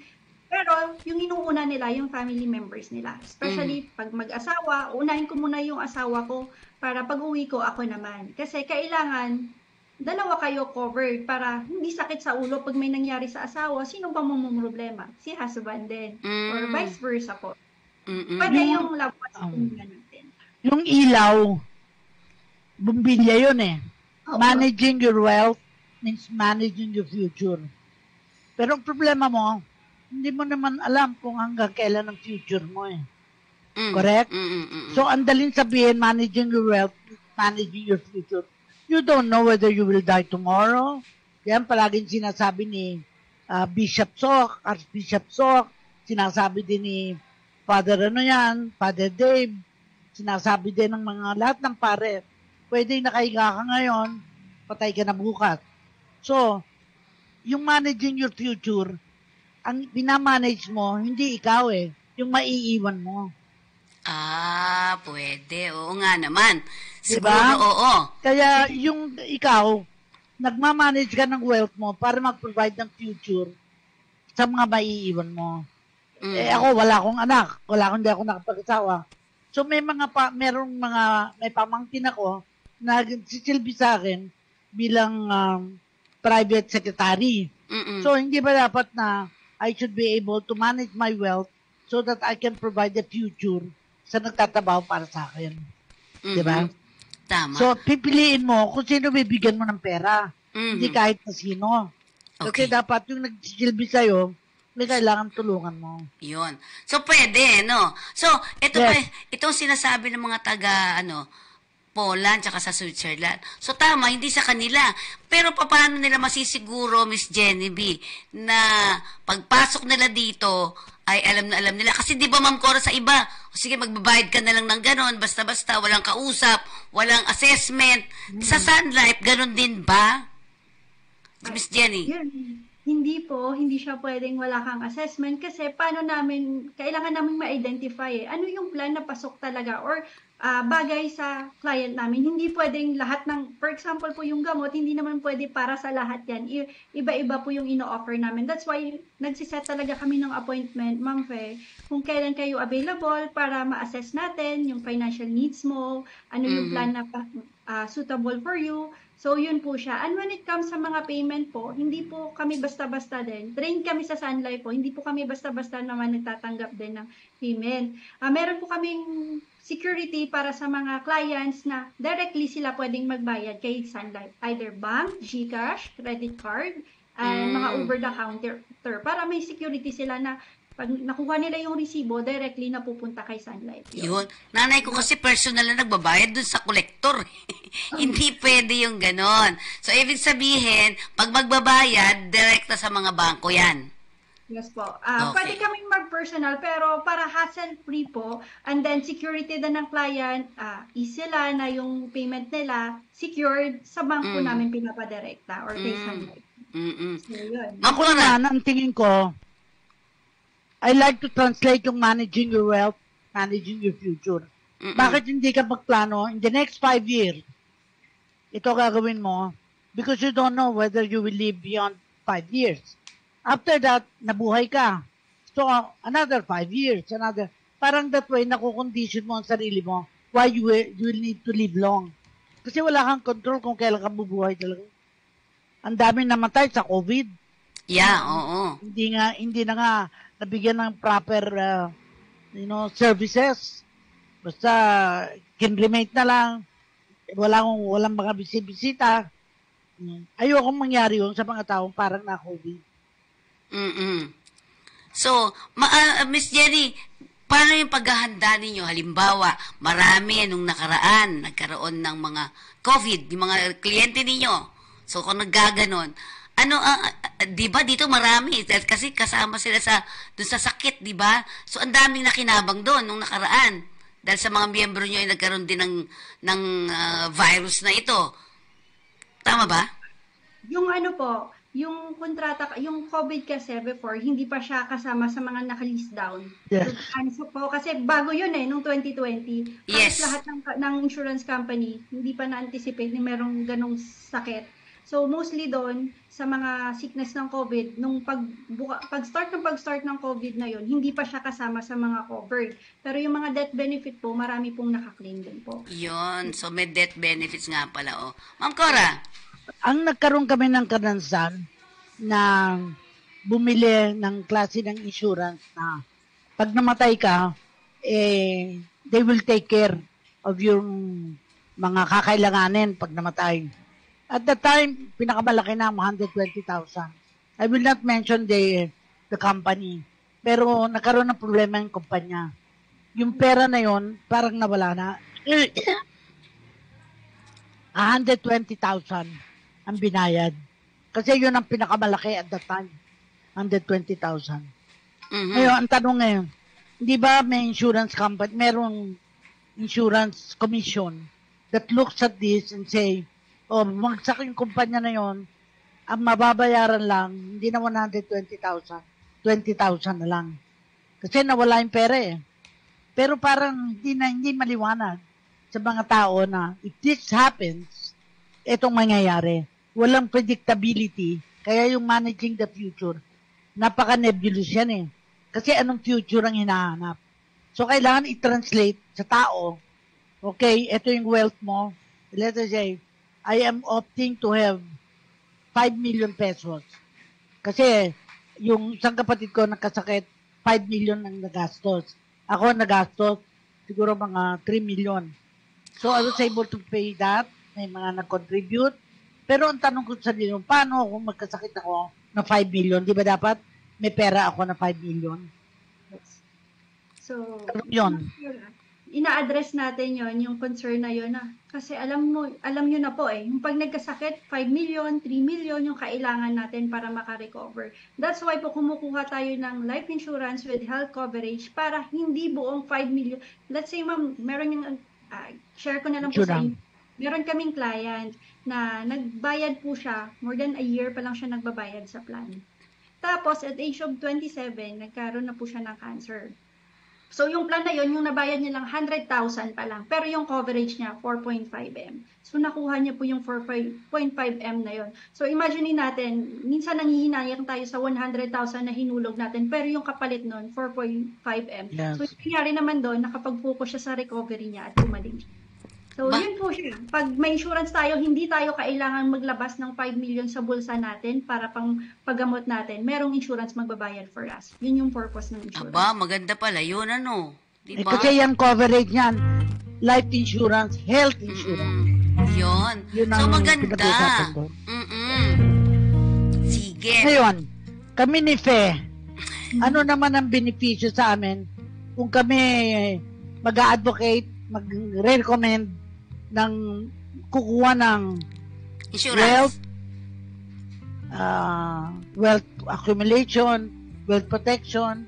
Pero yung inuuna nila, yung family members nila. Especially pag mag-asawa, unahin ko muna yung asawa ko para pag uwi ko ako naman. Kasi kailangan, dalawa kayo covered para hindi sakit sa ulo pag may nangyari sa asawa, sino ba problema? Si husband din. Or vice versa po. Pwede yung love natin. Yung ilaw, bumbilya yun eh. Managing your wealth means managing your future. Pero ang problema mo, hindi mo naman alam kung hanggang kailan ang future mo eh. Correct? So, ang daling sabihin, managing your wealth, managing your future. You don't know whether you will die tomorrow. Yan, palaging sinasabi ni Bishop Sok, Archbishop Sok, sinasabi din ni Father Father Dave, sinasabi din ng mga lahat ng pare, pwede nakahiga ka ngayon, patay ka na bukas. So, yung managing your future, ang binamanage mo, hindi ikaw eh. Yung maiiwan mo. Pwede. Oo nga naman. Siguro, diba? oo. Kaya yung ikaw, nagmamanage ka ng wealth mo para mag-provide ng future sa mga maiiwan mo. Ako, wala akong anak. Hindi ako nakapag-asawa. So, may pamangkin ako na sisilbi sa akin bilang private secretary. So, hindi ba dapat na I should be able to manage my wealth so that I can provide a future sa nagtatrabaho para sa akin. Diba? Tama. So, pipiliin mo kung sino bibigyan mo ng pera. Hindi kahit na sino. Kasi dapat yung nagsisilbi sa'yo, may kailangan tulungan mo. Yun. So, pwede, no? So, itong sinasabi ng mga taga, Poland, tsaka sa Switzerland. So, tama, hindi sa kanila. Pero, paano nila masisiguro, Miss Jenny B, na pagpasok nila dito, Ay, alam na alam nila. Kasi di ba, Ma'am Cora, sa iba, sige, magbabayad ka na lang ng ganon, basta-basta, walang kausap, walang assessment. Sa Sun Life, ganon din ba? Miss Jenny? Yun. Hindi siya pwedeng wala kang assessment kasi kailangan namin ma-identify ano yung plan na pasok talaga or bagay sa client namin. Hindi pwedeng lahat for example po yung gamot, hindi naman pwede para sa lahat yan. Iba-iba po yung ino-offer namin. That's why nagsiset talaga kami ng appointment, Ma'am Fe, kung kailan kayo available para ma-assess natin yung financial needs mo, ano yung plan na suitable for you. So, yun po siya. And when it comes sa mga payment po, hindi po kami basta-basta din. Train kami sa Sun Life po. Hindi po kami basta-basta naman nagtatanggap din ng payment. Meron po kaming security para sa mga clients na directly sila pwedeng magbayad kay Sun Life. Either bank, GCash, credit card, and mga over-the-counter. Para may security sila na pag nakuha nila yung resibo, directly na pupunta kay Sun Life. Yun. Nanay ko kasi personal na nagbabayad dun sa kolektor. Hindi pwede yung ganon. So, ibig sabihin, pag magbabayad, direkta sa mga bangko yan. Yes po. Okay. Pwede kaming mag-personal, pero para hassle-free po, and then security din ng client, easy lang na yung payment nila, secured sa bangko namin pinapadirekta or kay Sun Life. So, yun. Ako naman, ang tingin ko, I like to translate yung managing your wealth, managing your future. Bakit hindi ka magplano in the next 5 years? Ito gagawin mo because you don't know whether you will live beyond 5 years. After that, nabuhay ka. So, another 5 years, parang that way, nakukondition mo ang sarili mo why you will need to live long. Kasi wala kang control kung kailan ka bubuhay talaga. Ang dami namatay sa COVID. Yeah, oo. Hindi na nga nabigyan ng proper services. Basta kinremate na lang. Walang mga bisita. Ayokong mangyari yun sa mga taong parang na-COVID. So, Miss Jenny, paano yung paghahanda ninyo? Halimbawa, marami nung nakaraan, nagkaroon ng mga COVID, yung mga kliyente ninyo. So, kung naggaganon, di ba dito marami kasi kasama sila doon sa sakit, di ba? So ang daming nakinabang doon nung nakaraan dahil sa mga miyembro niyo ay nagkaroon din ng virus na ito. Tama ba? Yung yung kontrata, yung COVID kasi before, hindi pa siya kasama sa mga naka-list down. Yes. So po, kasi bago yun nung 2020. Yes. Lahat ng insurance company, hindi pa na-anticipate na merong ganong sakit. So, mostly doon, sa mga sickness ng COVID, nung pag-start ng COVID na yon, hindi pa siya kasama sa mga covered. Pero yung mga death benefit po, marami pong nakaklaim din po. Yun. So, may death benefits nga pala. Oh. Ma'am Cora? Ang nagkaroon kami ng karanasan na bumili ng klase ng insurance na pag namatay ka, they will take care of yung mga kakailanganin pag namatay. At the time, pinakamalaki na 120,000. I will not mention the company. Pero nagkaroon ng problema yung kumpanya. Yung pera na yon parang nawala na. 120,000 ang binayad. Kasi yun ang pinakamalaki at that time. 120,000. Ngayon, ang tanong ngayon, di ba may insurance company, merong insurance commission that looks at this and say, magsak yung kumpanya na yon, ang mababayaran lang, hindi na 120,000, 20,000 na lang. Kasi nawala yung pera Pero parang hindi maliwanag sa mga tao na if this happens, itong mangyayari. Walang predictability, kaya yung managing the future, napaka-nebulous yan Kasi anong future ang hinahanap? So, kailangan i-translate sa tao, okay, ito yung wealth mo, let us say, I am opting to have 5 million pesos. Kasi yung isang kapatid ko nagkasakit, 5 million ang nagastos. Ako nagastos, siguro mga 3 million. So I was able to pay that. May mga nag-contribute. Pero ang tanong ko sa sarili, paano kung magkasakit ako na 5 million? Di ba dapat may pera ako na 5 million? So, yun. ina-address natin yon yung concern na yon na. Kasi alam nyo na po yung pag nagkasakit, 5 million, 3 million yung kailangan natin para makarecover. That's why po kumukuha tayo ng life insurance with health coverage para hindi buong 5 million. Let's say, ma'am, meron yung, share ko na lang po sa inyo. Meron kaming client na nagbayad po siya, more than a year pa lang siya nagbabayad sa plan. Tapos, at age of 27, nagkaroon na po siya ng cancer. So, yung plan na yun, yung nabayad niya lang 100,000 pa lang. Pero yung coverage niya, 4.5M. So, nakuha niya po yung 4.5M na yun. So, imagine natin, minsan nangihinayang tayo sa 100,000 na hinulog natin, pero yung kapalit nun, 4.5M. Yes. So, yung nangyari naman doon, nakapag-focus siya sa recovery niya at gumaling siya. So, yun po siya. Pag may insurance tayo, hindi tayo kailangan maglabas ng 5 million sa bulsa natin para pang paggamot natin. Merong insurance magbabayad for us. Yun yung purpose ng insurance. Aba, maganda pala. Yun ano. Diba? Kasi yung coverage niyan, life insurance, health insurance. Yun. So, maganda. pinag-uusapan ko. Sige. Ngayon, kami ni Fe, ano naman ang benepisyo sa amin kung kami mag-advocate, mag-recommend ng kukuha ng Insurance. wealth accumulation, wealth protection,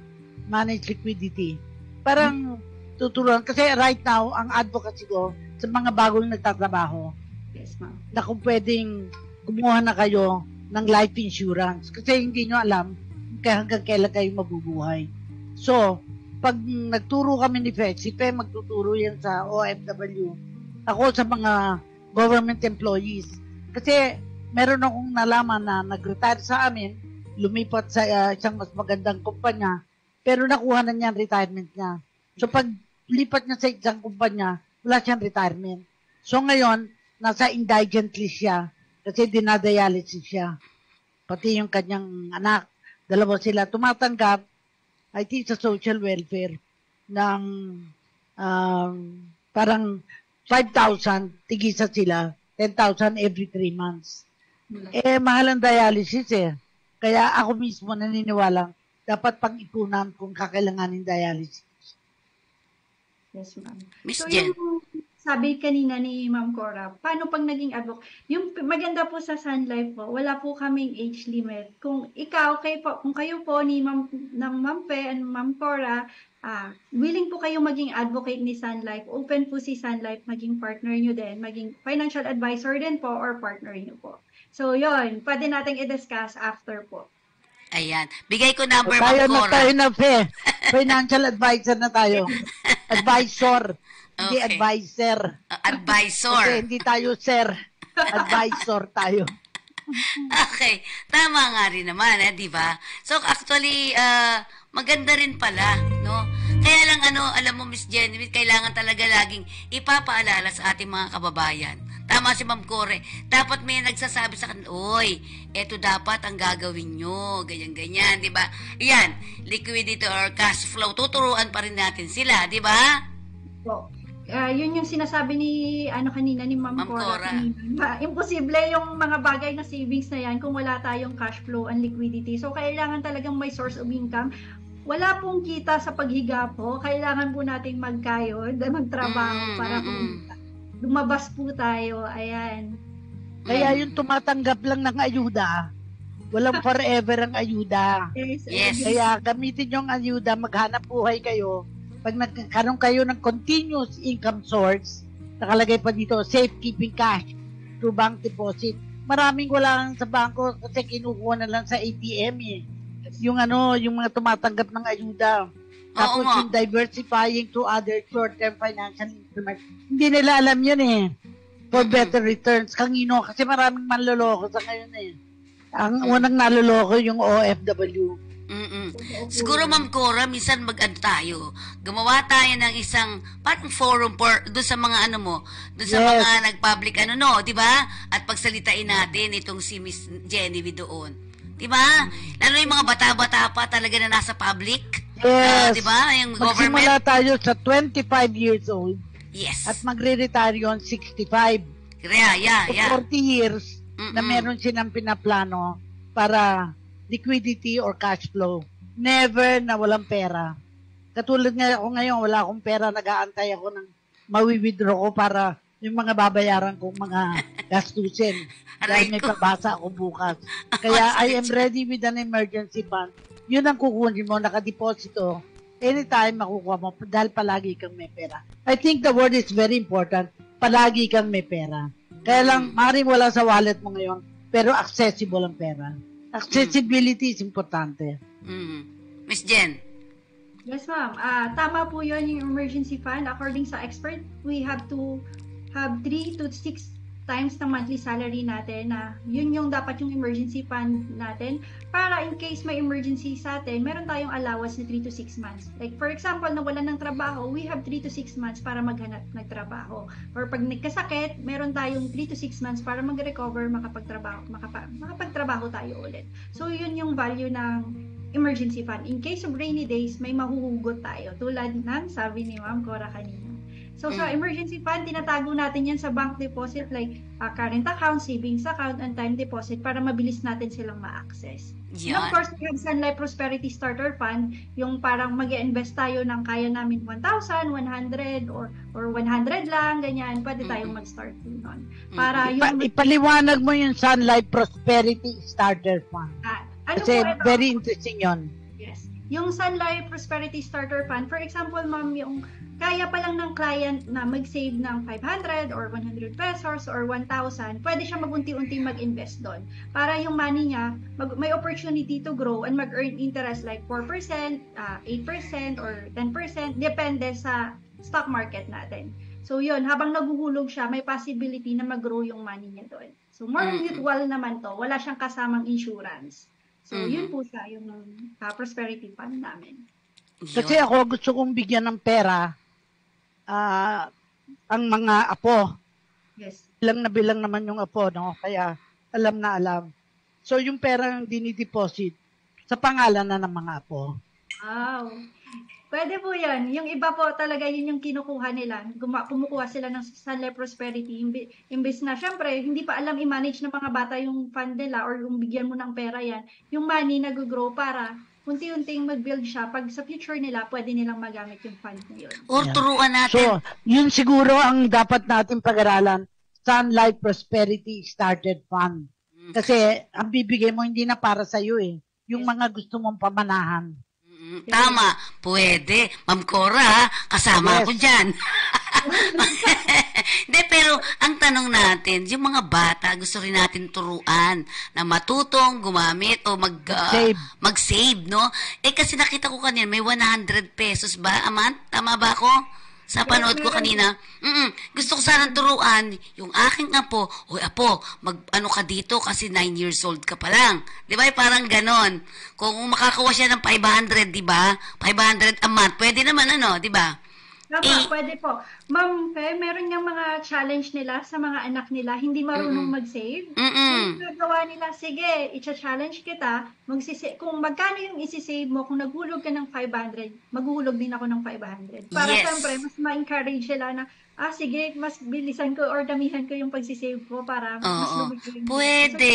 managed liquidity. Parang tuturuan. Kasi right now, ang advocacy ko sa mga bagong nagtatrabaho, Yes, ma'am. na kung pwedeng kumuha na kayo ng life insurance. Kasi hindi nyo alam hanggang kailan kayo mabubuhay. So, pag nagturo kami ni Fe, si Fe magtuturo yan sa OFW. Ako sa mga government employees. Kasi meron akong nalaman na nag-retire sa amin, lumipat sa isang mas magandang kumpanya, pero nakuha na niya ang retirement niya. So pag lipat niya sa isang kumpanya, wala siyang retirement. So ngayon, nasa indigent list siya kasi dinadialysis siya. Pati yung kanyang anak, dalawa sila tumatanggap, I think sa social welfare, ng parang 5,000, tigisa sila, 10,000 every 3 months. Mahal ang dialysis Kaya ako mismo naniniwala, dapat pang-ipunan kung kakailanganin dialysis. Yes, ma'am. Miss So, Jen. yung sabi kanina ni Ma'am Cora, paano pag naging advocate? Yung maganda po sa Sun Life po, wala po kaming age limit. Kung kung kayo po ni Ma'am Fe and Ma'am Cora, willing po kayo maging advocate ni Sun Life, open po si Sun Life maging partner nyo din, maging financial advisor din po or partner nyo po. So, yun, pwede nating i-discuss after po. Ayan. Bigay ko number, Tayo Ma'am na Cora. tayo na, Fe. Financial advisor na tayo. Advisor. Hindi Okay. advisor. Advisor. Kasi hindi tayo sir. Advisor tayo. Okay. Tama nga rin naman, di ba? So, actually, maganda rin pala, no? Kaya lang, alam mo, Miss Jenny, kailangan talaga laging ipapaalala sa ating mga kababayan. Tama si Ma'am Core. Dapat may nagsasabi sa kanila, oy, eto dapat ang gagawin nyo, ganyan-ganyan, di ba? Yan, liquidity or cash flow, tuturuan pa rin natin sila, di ba? Po. Yun yung sinasabi ni kanina ni Ma'am Cora. Imposible yung mga bagay na savings na yan kung wala tayong cash flow and liquidity. So, kailangan talagang may source of income. Wala pong kita sa paghiga po. Kailangan po nating magkayod, magtrabaho para lumabas po tayo. Ayan. Kaya yung tumatanggap lang ng ayuda, walang forever ang ayuda. Yes. Kaya gamitin yung ayuda, maghanap buhay kayo. Pag nagkaroon kayo ng continuous income source, nakalagay pa dito, safekeeping cash through bank deposit. Maraming wala lang sa bangko kasi kinukuha na lang sa ATM Yung mga tumatanggap ng ayuda. Tapos yung diversifying to other short-term financial instruments. Hindi nila alam yun for better returns. Kangino, kasi maraming manloloko sa ngayon Ang unang naloloko yung OFW. Siguro, Ma'am Cora, minsan tayo. Gumawa tayo ng isang parang forum doon sa mga doon sa mga nag-public di ba? At pagsalitain natin itong si Miss Genevieve doon. Di ba? Lalo yung mga bata-bata pa talaga na nasa public. Yes. Di ba? Yung Magsimula government. tayo sa 25 years old Yes. at magre-retire yun 65. Yeah. 40 years na meron silang pinaplano para liquidity or cash flow. Never na walang pera. Katulad nga ako ngayon, wala akong pera, nag-aantay ako ng mawi-withdraw ko para yung mga babayaran kong mga gastusin. Dahil may pabasa ako bukas. Kaya I am ready with an emergency fund. Yun ang kukunin mo, nakadeposito. Anytime makukuha mo dahil palagi kang may pera. I think the word is very important. Palagi kang may pera. Kaya lang, maaaring wala sa wallet mo ngayon, pero accessible ang pera. Accessibility is importante. Miss Jen? Yes, ma'am. Tama po yun yung emergency fund. According sa expert, we have to have 3 to 6 times ng monthly salary natin na yun yung dapat yung emergency fund natin para in case may emergency sa atin, meron tayong allowance na 3 to 6 months. Like for example, nawalan ng trabaho, we have 3 to 6 months para maghanap ng trabaho. Or pag nagkasakit, meron tayong 3 to 6 months para mag-recover, makapagtrabaho tayo ulit. So yun yung value ng emergency fund. In case of rainy days, may mahuhugot tayo. Tulad ng sabi ni Ma'am Cora kanina. So, sa emergency fund, tinatago natin yan sa bank deposit like current account, savings account, and time deposit para mabilis natin silang ma-access. And of course, we have Sun Life Prosperity Starter Fund, yung parang mag-invest tayo ng kaya namin 1,000, 100, or 100 lang, ganyan. Pwede tayong mag-start nun. Para yung... Ipaliwanag mo yung Sun Life Prosperity Starter Fund. Kasi po, very interesting yun. Yes. Yung Sun Life Prosperity Starter Fund, for example, ma'am, yung kaya pa lang ng client na mag-save ng 500 or 100 pesos or 1,000, pwede siya magunti-unti mag-invest doon. Para yung money niya, may opportunity to grow and mag-earn interest like 4%, 8%, or 10%, depende sa stock market natin. So yun, habang naguhulog siya, may possibility na mag-grow yung money niya doon. So more mutual naman to, wala siyang kasamang insurance. So, yun po siya, yung prosperity fund namin. Kasi ako gusto kong bigyan ng pera ang mga apo. Yes. Bilang naman yung apo, no? Kaya alam na alam. So, yung perang dinideposit sa pangalan na ng mga apo. Wow. Pwede po yan. Yung iba po talaga yun yung kinukuha nila. Kumukuha sila ng Sun Life Prosperity. Imbes na, syempre, hindi pa alam i-manage ng mga bata yung fund nila or yung bigyan mo ng pera yan. Yung money nag-grow para unti-unting mag-build siya. Pag sa future nila, pwede nilang magamit yung fund na yun. Or turuan natin. So, yun siguro ang dapat natin pag-aralan. Sun Life Prosperity Started Fund. Kasi ang bibigay mo hindi na para sa iyo eh. Yung mga gusto mong pamanahan. Tama, pwede. Ma'am Cora, kasama ako dyan. De, pero ang tanong natin, yung mga bata, gusto rin natin turuan na matutong gumamit o mag-save, no? Kasi nakita ko kanina, may 100 pesos ba a month? Tama ba ako? Sa panood ko kanina, gusto ko sanang turuan yung aking apo, oy apo, mag-ano ka dito kasi 9 years old ka pa lang. Di ba? Parang ganon. Kung makakawa siya ng 500, di ba? 500 a month, pwede naman di ba? Pwede po. Ma'am, meron yung mga challenge nila sa mga anak nila, hindi marunong mag-save. Yung gagawa nila, sige, i-challenge kita, kung magkano yung isi-save mo, kung naghulog ka ng 500, maghuhulog din ako ng 500. Para siyempre, mas ma-encourage sila na, sige, mas bilisan ko or damihan ko yung pagsisave ko para mas lumigay. Pwede.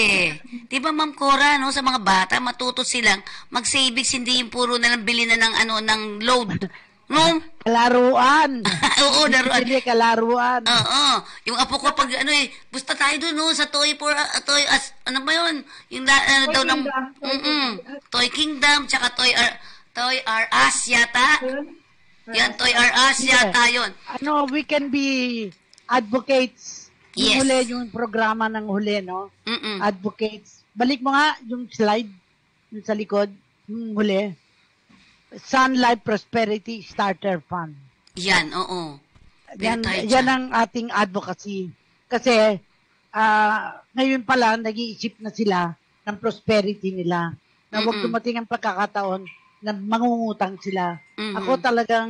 Di ba, Ma'am Cora, sa mga bata, matuto silang mag-savings, hindi yung puro na lang bili na ng load. No? Kalaruan. Oo, laruan. Hindi kalaruan. Oo. Yung apo ko pag busta tayo doon sa Toy ano ba yun? Yung daw ng Toy Kingdom tsaka Toy R Us yata. Yan, Toy R Us yata yun. We can be advocates. Yes. Yung huli, yung programa ng huli, no? Advocates. Balik mo nga yung slide yung sa likod, yung huli. Sun Life Prosperity Starter Fund. Yan, oo. Yan ang ating advocacy. Kasi, ngayon pala, nag-iisip na sila ng prosperity nila. Na huwag dumating ang pagkakataon na mangungutang sila. Ako talagang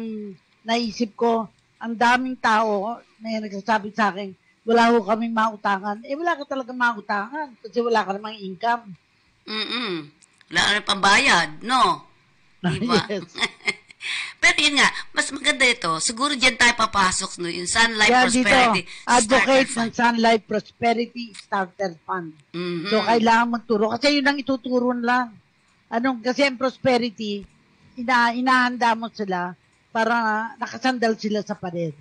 naisip ko, ang daming tao na nagsasabi sa akin, wala ko kaming mautangan. Wala ka talagang mautangan kasi wala ka namang income. Wala ka rin pambayad, no? Diba? Yes. Pero yun nga, mas maganda ito. Siguro dyan tayo papasok, no? Yung Sun Life Prosperity dito, advocate ng Sun Life Prosperity Starter Fund. So, kailangan magturo. Kasi yun ang ituturo lang. Kasi ang prosperity, inahanda mo sila para nakasandal sila sa pader.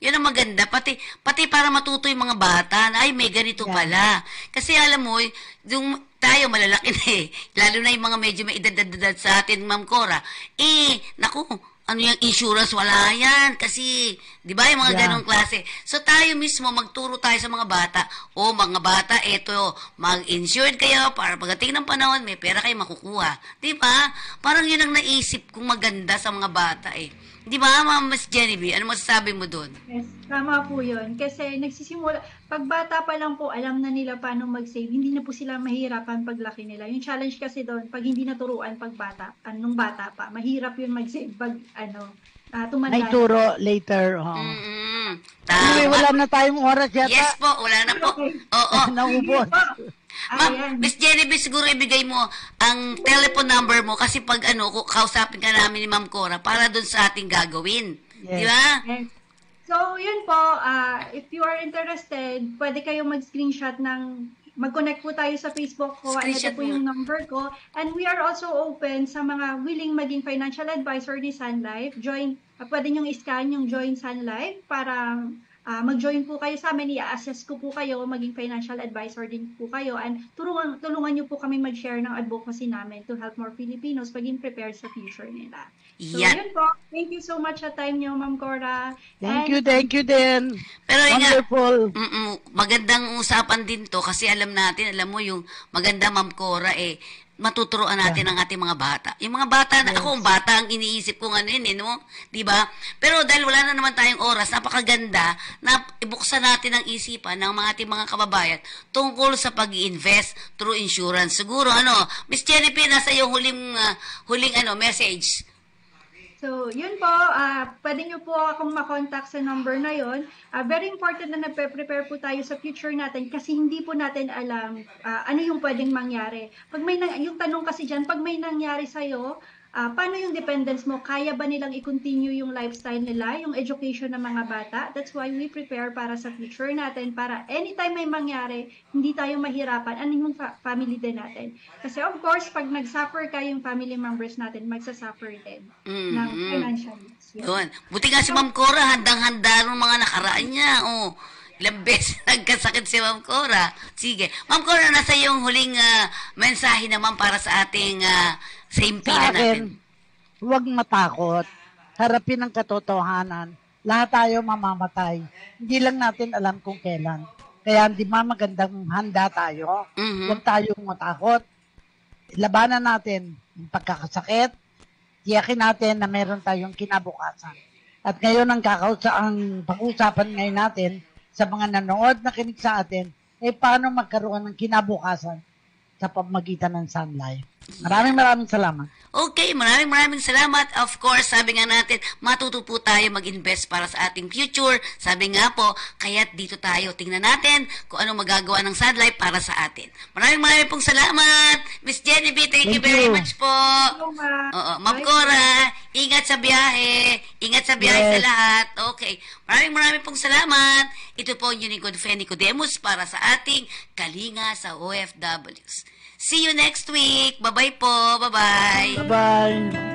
Yun ang maganda. Pati para matuto yung mga bata na, ay, may ganito pala. Kasi alam mo, yung tayo malalaki na eh. Lalo na yung mga medyo may edad sa atin, Ma'am Cora. Naku, ano yung insurance? Wala yan. Kasi, di ba, yung mga ganong klase. So, tayo mismo, magturo tayo sa mga bata. O, mga bata, eto, mag-insured kayo para pagdating ng panahon, may pera kayo makukuha. Di ba? Parang yun ang naisip kong maganda sa mga bata eh. Di ba, Ma'am Miss Genevieve? Ano masasabi mo doon? Yes, tama po yun. Kasi nagsisimula, pag bata pa lang po, alam na nila paano mag-save. Hindi na po sila mahirapan paglaki nila. Yung challenge kasi doon, pag hindi naturuan pag bata, nung bata pa, mahirap yun mag-save pag, tumanda. May turo later. Anyway, wala na tayong oras yata. Yes po, wala na po. Oo. Naubos. Ma'am, Miss Genevieve, siguro ibigay mo ang telephone number mo kasi pag kausapin ka namin ni Ma'am Cora para doon sa ating gagawin. Yes. Di ba? Yes. So, yun po, if you are interested, pwede kayong mag-screenshot mag-connect po tayo sa Facebook ko. Ito po yung number ko. And we are also open sa mga willing maging financial advisor ni Sun Life. Pwede nyong i-scan yung Join Sun Life para mag-join po kayo sa amin, i-assess ko po kayo, maging financial advisor din po kayo, and tulungan nyo po kami mag-share ng advocacy namin to help more Filipinos maging prepared sa future nila. So, yun po. Thank you so much sa time nyo, Ma'am Cora. Thank you din. Pero wonderful. Magandang usapan din to kasi alam mo yung maganda, Ma'am Cora, matuturuan natin ang ating mga bata. Yung mga bata, ako bata ang iniisip kong no? Diba? Pero dahil wala na naman tayong oras, napakaganda na ibuksan natin ang isipan ng ating mga kababayan tungkol sa pag-i-invest through insurance. Siguro, Miss Jennifer, nasa yung huling message. So, yun po, pwede nyo po akong makontak sa number na yon. Very important na nagpe-prepare po tayo sa future natin kasi hindi po natin alam ano yung pwedeng mangyari. Yung tanong kasi dyan, pag may nangyari sa'yo, paano yung dependence mo? Kaya ba nilang i-continue yung lifestyle nila, yung education ng mga bata? That's why we prepare para sa future natin, para anytime may mangyari, hindi tayo mahirapan, yung family din natin. Kasi of course, pag nag-suffer ka, yung family members natin, magsasuffer din ng financial needs. Yun. Buti nga si Ma'am Cora, handang-handa ng mga nakaraan niya. Ilang beses nagkasakit si Ma'am Cora. Sige. Ma'am Cora, nasa yung huling mensahe naman para sa ating sa impilan natin. Huwag matakot. Harapin ang katotohanan. Lahat tayo mamamatay. Hindi lang natin alam kung kailan. Kaya hindi magandang handa tayo. Huwag tayong matakot. Labanan natin yung pagkakasakit. Tiyakin natin na meron tayong kinabukasan. At ngayon ang pag-usapan ngayon natin sa mga nanood na kinig sa atin, paano magkaroon ng kinabukasan sa pamagitan ng Sun Life. Maraming salamat. Okay, maraming salamat. Of course, sabi nga natin, matuto po tayo mag-invest para sa ating future. Sabi nga po, kaya't dito tayo. Tingnan natin kung anong magagawa ng Sun Life para sa atin. Maraming pong salamat. Miss Genevieve, thank you very much po. Ma'am Cora, ingat sa biyahe. Ingat sa biyahe sa lahat. Okay. Maraming pong salamat. Ito po yung Unicorn Feni Codemus para sa ating Kalinga sa OFWs. See you next week. Bye-bye po. Bye-bye. Bye-bye.